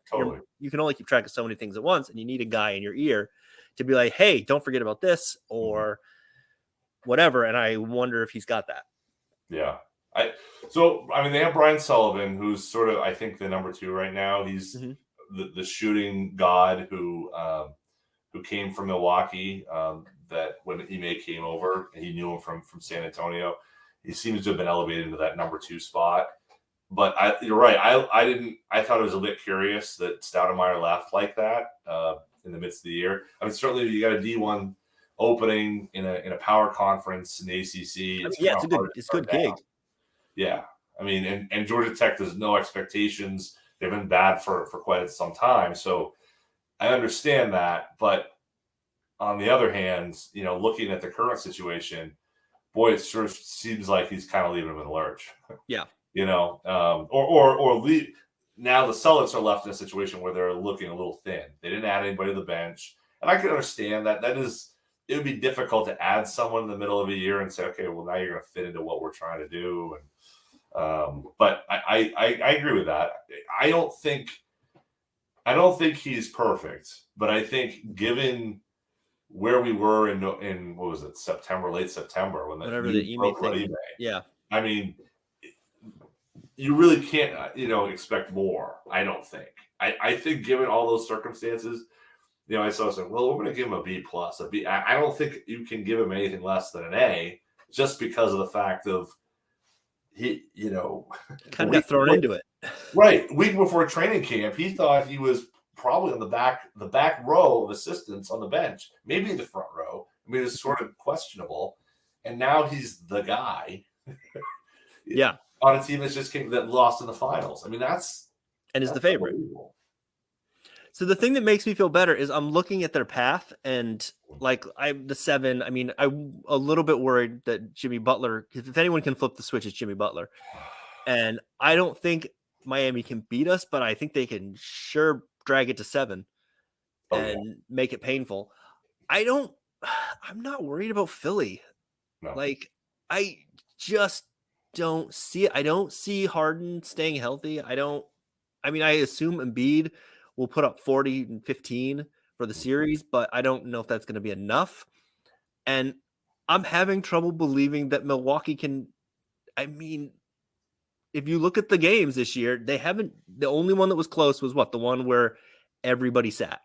[SPEAKER 1] can only keep track of so many things at once. And you need a guy in your ear to be like, hey, don't forget about this or whatever. And I wonder if he's got that.
[SPEAKER 2] Yeah. They have Brian Sullivan, who's sort of, I think, the number 2 right now. He's the shooting god who came from Milwaukee. That when Ime came over, and he knew him from San Antonio, he seems to have been elevated into that number 2 spot. But you're right. I thought it was a bit curious that Stoudemire left like that in the midst of the year. I mean, certainly you got a D1 opening in a power conference in the ACC.
[SPEAKER 1] It's a good gig.
[SPEAKER 2] Yeah. I mean, and Georgia Tech, there's no expectations. They've been bad for quite some time. So I understand that. But on the other hand, looking at the current situation, boy, it sure seems like he's kind of leaving him in the lurch.
[SPEAKER 1] Yeah.
[SPEAKER 2] Or leave. Now the Celtics are left in a situation where they're looking a little thin. They didn't add anybody to the bench. And I can understand that. It would be difficult to add someone in the middle of a year and say, okay, well, now you're going to fit into what we're trying to do. And but I agree with that. I don't think he's perfect, but I think given where we were in what was it, late September, when
[SPEAKER 1] whatever the Ime thing. Yeah.
[SPEAKER 2] I mean, you really can't, expect more. I don't think. I think given all those circumstances, I saw something. Well, we're going to give him a B plus, a B. I don't think you can give him anything less than an A, just because of the fact of he,
[SPEAKER 1] kind of got thrown into it.
[SPEAKER 2] Right, week before training camp, he thought he was probably on the back row of assistants on the bench, maybe the front row. I mean, it's sort of questionable, and now he's the guy.
[SPEAKER 1] Yeah,
[SPEAKER 2] on a team that lost in the finals. I mean, that's
[SPEAKER 1] the favorite. So the thing that makes me feel better is I'm looking at their path, and the 7. I mean, I'm a little bit worried that Jimmy Butler, if anyone can flip the switch, it's Jimmy Butler. And I don't think Miami can beat us, but I think they can sure drag it to 7 and make it painful. I'm not worried about Philly.
[SPEAKER 2] No.
[SPEAKER 1] I just don't see it. I don't see Harden staying healthy. I assume Embiid will put up 40 and 15 for the series, but I don't know if that's going to be enough. And I'm having trouble believing that Milwaukee can. I mean, if you look at the games this year, they haven't. The only one that was close was the one where everybody sat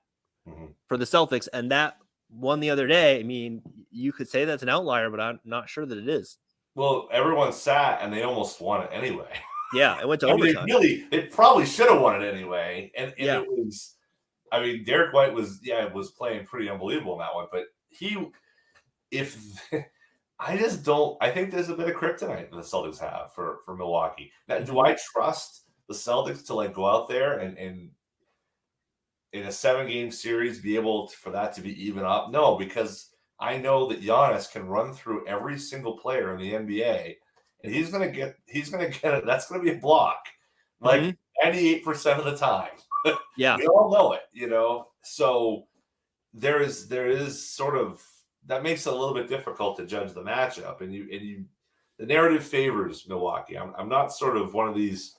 [SPEAKER 1] for the Celtics, and that one the other day. I mean, you could say that's an outlier, but I'm not sure that it is.
[SPEAKER 2] Well, everyone sat, and they almost won it anyway.
[SPEAKER 1] Yeah, it went to overtime.
[SPEAKER 2] They probably should have won it anyway. And it was, I mean, Derek White was playing pretty unbelievable in that one. But I think there's a bit of kryptonite that the Celtics have for Milwaukee. Now, do I trust the Celtics to go out there and in a 7-game series be able for that to be even up? No, because I know that Giannis can run through every single player in the NBA. And he's gonna get it. That's gonna be a block, 98% of the time.
[SPEAKER 1] Yeah,
[SPEAKER 2] we all know it, So there is sort of that makes it a little bit difficult to judge the matchup. And the narrative favors Milwaukee. I'm not sort of one of these,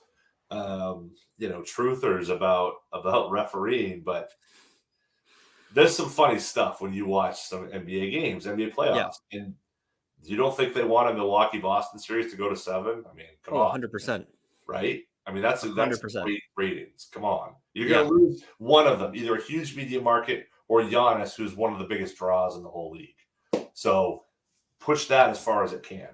[SPEAKER 2] truthers about refereeing, but there's some funny stuff when you watch some NBA games, NBA playoffs, and you don't think they want a Milwaukee-Boston series to go to 7? I mean, come on.
[SPEAKER 1] 100%.
[SPEAKER 2] Right? I mean, that's
[SPEAKER 1] 100%.
[SPEAKER 2] Great ratings. Come on. You're going to lose one of them, either a huge media market or Giannis, who's one of the biggest draws in the whole league. So push that as far as it can,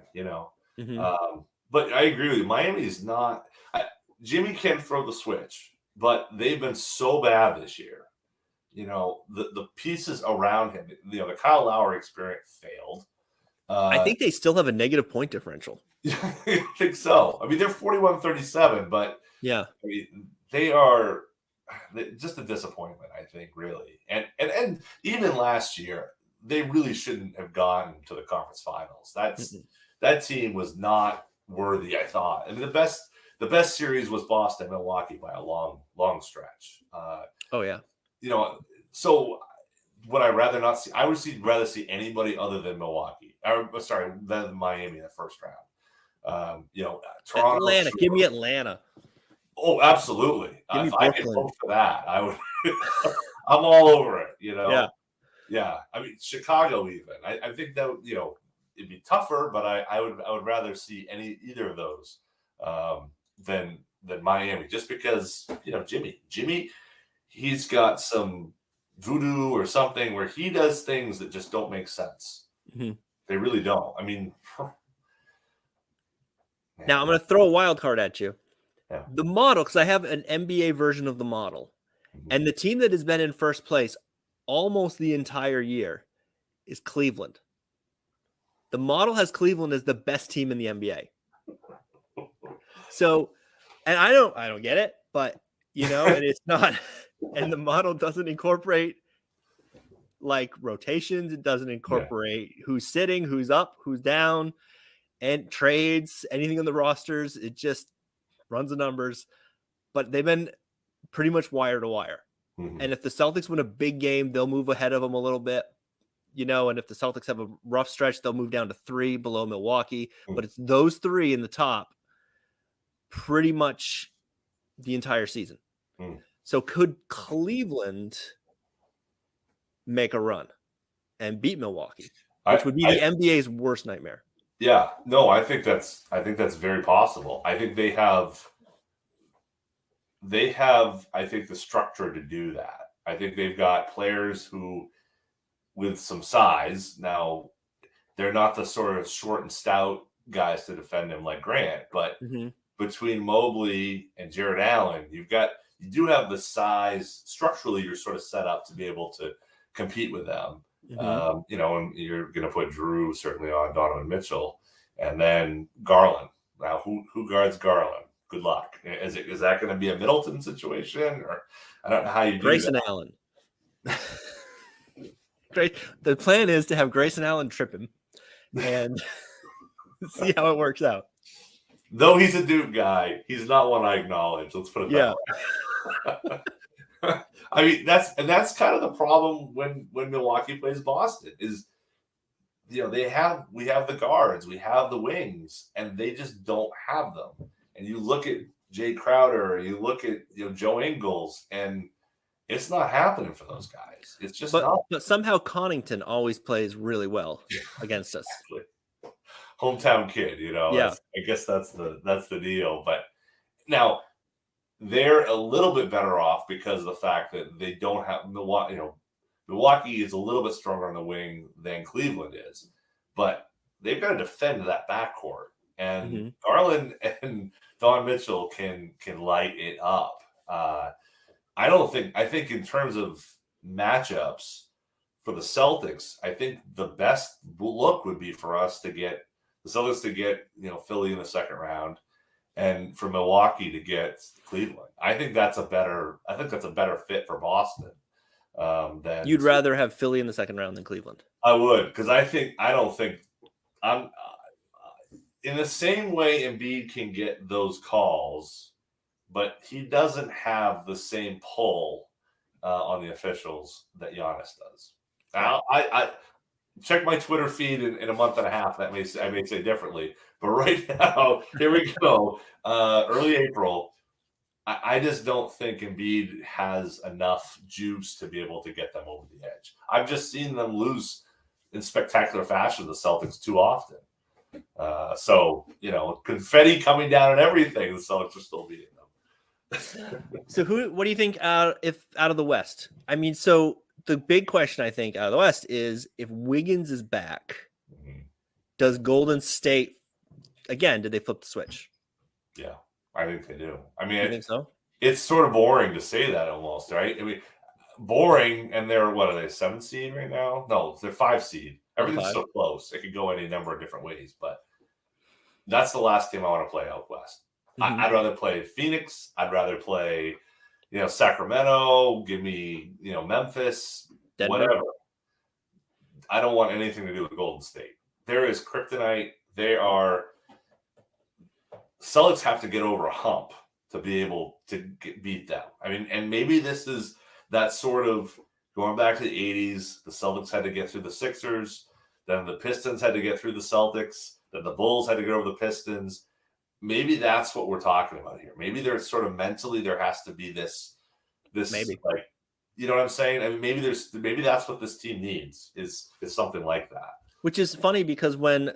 [SPEAKER 2] But I agree with you. Miami is not – Jimmy can throw the switch, but they've been so bad this year. The pieces around him, the Kyle Lowry experience failed.
[SPEAKER 1] I think they still have a negative point differential.
[SPEAKER 2] I think so. I mean, they're 41-37, but
[SPEAKER 1] Yeah.
[SPEAKER 2] I mean, they are just a disappointment, I think, really. And even last year, they really shouldn't have gone to the conference finals.
[SPEAKER 1] Mm-mm.
[SPEAKER 2] That team was not worthy, I thought. And the best series was Boston Milwaukee by a long stretch.
[SPEAKER 1] Oh yeah.
[SPEAKER 2] So would I rather not see? I would rather see anybody other than Milwaukee. Sorry, than Miami in the first round. Toronto.
[SPEAKER 1] Atlanta. Give me
[SPEAKER 2] Sure.
[SPEAKER 1] Atlanta.
[SPEAKER 2] Oh, absolutely.
[SPEAKER 1] Give me
[SPEAKER 2] If I could
[SPEAKER 1] Brooklyn.
[SPEAKER 2] hope for that, I would. I'm all over it.
[SPEAKER 1] Yeah.
[SPEAKER 2] Yeah. I mean, Chicago even. I think that it'd be tougher, but I would rather see either of those than Miami, just because Jimmy, he's got some voodoo or something where he does things that just don't make sense.
[SPEAKER 1] Mm-hmm.
[SPEAKER 2] They really don't. I mean,
[SPEAKER 1] now I'm going to throw a wild card at you.
[SPEAKER 2] Yeah.
[SPEAKER 1] The model, because I have an NBA version of the model, and the team that has been in first place almost the entire year is Cleveland. The model has Cleveland as the best team in the NBA. So, and I don't get it, but and it's not, and the model doesn't incorporate like rotations. It doesn't incorporate who's sitting, who's up, who's down, and trades, anything on the rosters. It just runs the numbers, but they've been pretty much wire to wire.
[SPEAKER 2] Mm-hmm.
[SPEAKER 1] And if the Celtics win a big game, they'll move ahead of them a little bit, and if the Celtics have a rough stretch, they'll move down to 3 below Milwaukee. Mm-hmm. But it's those 3 in the top pretty much the entire season. Mm-hmm. So could Cleveland make a run and beat Milwaukee, which would be the NBA's worst nightmare?
[SPEAKER 2] Yeah, no, I think that's very possible. I think they have, I think, the structure to do that. I think they've got players who, with some size, now they're not the sort of short and stout guys to defend him like Grant, but between Mobley and Jared Allen, you do have the size. Structurally, you're sort of set up to be able to compete with them. And you're going to put Drew certainly on Donovan Mitchell, and then Garland. Now, who guards Garland? Good luck. Is that going to be a Middleton situation, or I don't know how you do
[SPEAKER 1] Grayson
[SPEAKER 2] that.
[SPEAKER 1] Allen. Great. The plan is to have Grayson Allen trip him and see how it works out.
[SPEAKER 2] Though he's a Duke guy, he's not one I acknowledge. Let's put it that way. I mean, that's kind of the problem when Milwaukee plays Boston is, we have the guards, we have the wings, and they just don't have them. And you look at Jay Crowder, you look at Joe Ingles, and it's not happening for those guys. It's just not.
[SPEAKER 1] But somehow Connaughton always plays really well against us.
[SPEAKER 2] Exactly. Hometown kid,
[SPEAKER 1] Yeah.
[SPEAKER 2] I guess that's the deal. But now they're a little bit better off because of the fact that they don't have Milwaukee. Milwaukee is a little bit stronger on the wing than Cleveland is, but they've got to defend that backcourt. And Garland and Don Mitchell can light it up. I think in terms of matchups for the Celtics, I think the best look would be for us to get the Celtics to get Philly in the second round, and for Milwaukee to get Cleveland. I think that's a better fit for Boston. Than
[SPEAKER 1] you'd rather have Philly in the second round than Cleveland.
[SPEAKER 2] I would, because I don't think I'm in the same way Embiid can get those calls, but he doesn't have the same pull on the officials that Giannis does. Now, I check my Twitter feed in a month and a half. I may say differently, but right now, here we go. Early April, I just don't think Embiid has enough juice to be able to get them over the edge. I've just seen them lose in spectacular fashion to the Celtics too often. So confetti coming down and everything, the Celtics are still beating them.
[SPEAKER 1] So what do you think out of the West? I mean, so the big question I think out of the West is if Wiggins is back, does Golden State again? Did they flip the switch?
[SPEAKER 2] Yeah, I think they do. I mean,
[SPEAKER 1] you think so?
[SPEAKER 2] It's sort of boring to say that almost, right? I mean, boring, and they're what are they 7 seed right now? No, they're 5 seed. Everything's so close; it could go any number of different ways. But that's the last team I want to play out west.
[SPEAKER 1] Mhm.
[SPEAKER 2] I'd rather play Phoenix. I'd rather play, Sacramento. Give me, Memphis,
[SPEAKER 1] Denver.
[SPEAKER 2] whatever. I don't want anything to do with Golden State. There is kryptonite. Celtics have to get over a hump to be able to beat them. I mean, and maybe this is that sort of going back to the 80s. The Celtics had to get through the Sixers. Then the Pistons had to get through the Celtics. Then the Bulls had to get over the Pistons. Maybe that's what we're talking about here. Maybe there's sort of mentally there has to be this
[SPEAKER 1] Maybe.
[SPEAKER 2] like, you know what I'm saying? I mean, maybe that's what this team needs is something like that.
[SPEAKER 1] Which is funny because when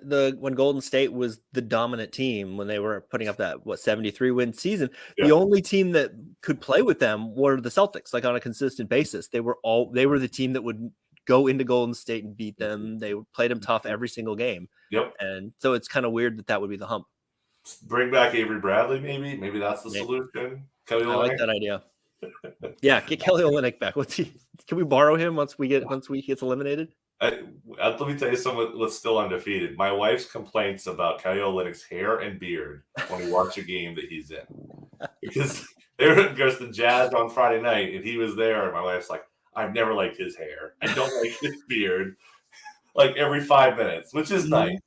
[SPEAKER 1] Golden State was the dominant team, when they were putting up that 73 win season,
[SPEAKER 2] Yeah.
[SPEAKER 1] the only team that could play with them were the Celtics, like on a consistent basis. They were the team that would go into Golden State and beat them. They played them tough every single game.
[SPEAKER 2] Yep.
[SPEAKER 1] And so it's kind of weird that would be the hump.
[SPEAKER 2] Bring back Avery Bradley, maybe. Maybe that's the solution. Kelly
[SPEAKER 1] I like that idea. Yeah, get Kelly Olynyk back. Can we borrow him once he gets eliminated?
[SPEAKER 2] Let me tell you something what's still undefeated. My wife's complaints about Kelly Olynyk's hair and beard when we watch a game that he's in. Because there goes the Jazz on Friday night, and he was there, and my wife's like, I've never liked his hair. I don't like his beard. Like every 5 minutes, which is nice.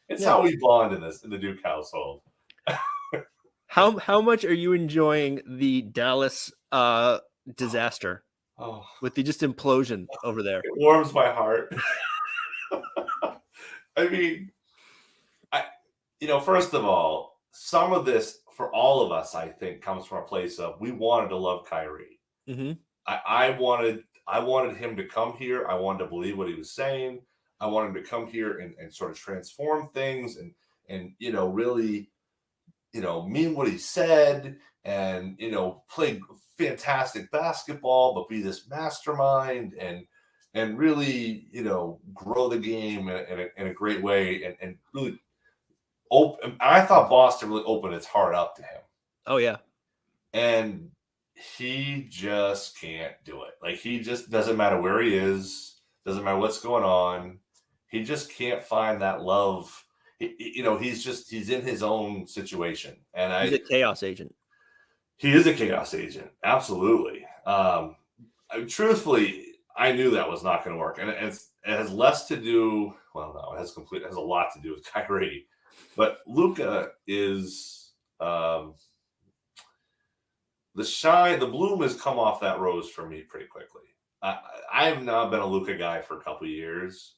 [SPEAKER 2] It's how we bond in the Duke household.
[SPEAKER 1] How much are you enjoying the Dallas disaster? With the just implosion over there.
[SPEAKER 2] It warms my heart. I mean, first of all, some of this for all of us, I think, comes from a place of we wanted to love Kyrie.
[SPEAKER 1] Mm-hmm.
[SPEAKER 2] I wanted him to come here. I wanted to believe what he was saying. I wanted him to come here and sort of transform things and really, mean what he said and, play fantastic basketball, but be this mastermind and really, grow the game in a great way and really open. I thought Boston really opened its heart up to him.
[SPEAKER 1] Oh, yeah.
[SPEAKER 2] And he just can't do it. Like, he just doesn't matter where he is, doesn't matter what's going on. He just can't find that love. He's in his own situation. And
[SPEAKER 1] he's a chaos agent.
[SPEAKER 2] He is a chaos agent. Absolutely. Truthfully, I knew that was not going to work. And it has less to do, well, no, it has a lot to do with Kyrie. But Luka is the bloom has come off that rose for me pretty quickly. I have now been a Luka guy for a couple of years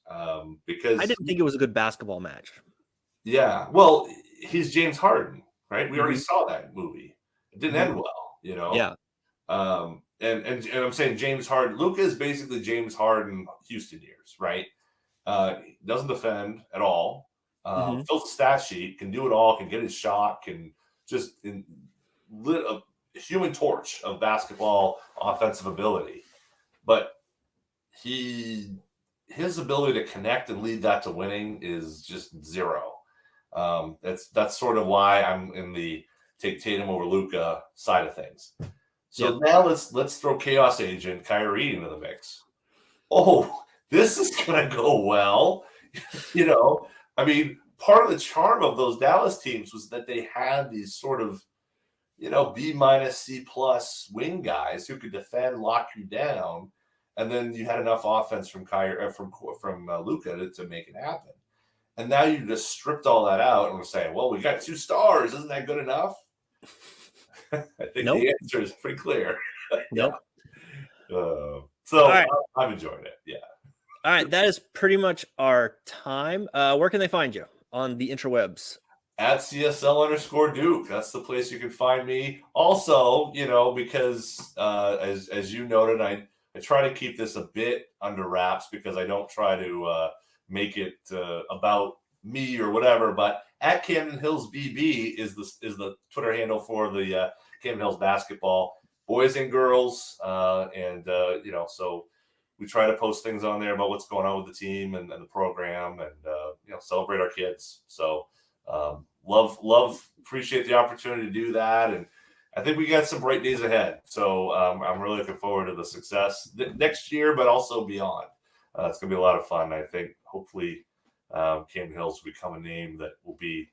[SPEAKER 2] because
[SPEAKER 1] I didn't think it was a good basketball match.
[SPEAKER 2] Yeah, well, he's James Harden, right? We already saw that movie. It didn't end well,
[SPEAKER 1] Yeah.
[SPEAKER 2] And I'm saying James Harden. Luka is basically James Harden Houston years, right? He doesn't defend at all. Fills the stat sheet, can do it all, can get his shot, can just lit a human torch of basketball offensive ability. But his ability to connect and lead that to winning is just zero. That's sort of why I'm in the take Tatum over Luka side of things. So now let's throw chaos agent Kyrie into the mix. Oh, this is gonna go well. I mean, part of the charm of those Dallas teams was that they had these sort of, B-, C+ wing guys who could defend, lock you down, and then you had enough offense from Luka to make it happen. And now you just stripped all that out and we're saying, well, we got 2 stars. Isn't that good enough? I think the answer is pretty clear.
[SPEAKER 1] Nope.
[SPEAKER 2] Right. I'm enjoying it. Yeah.
[SPEAKER 1] All right. That is pretty much our time. Where can they find you on the interwebs?
[SPEAKER 2] At CSL_Duke. That's the place you can find me. Also, because as you noted, I try to keep this a bit under wraps because I don't try to make it about me or whatever. But at Camden Hills BB is the Twitter handle for the Camden Hills basketball boys and girls, so we try to post things on there about what's going on with the team and the program, and celebrate our kids. So appreciate the opportunity to do that, and I think we got some bright days ahead. So I'm really looking forward to the success next year, but also beyond. It's going to be a lot of fun. I think hopefully Camden Hills will become a name that will be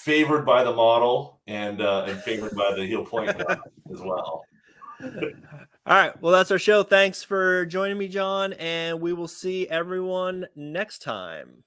[SPEAKER 2] favored by the model and favored by the heel point guard as well.
[SPEAKER 1] All right. Well, that's our show. Thanks for joining me, John, and we will see everyone next time.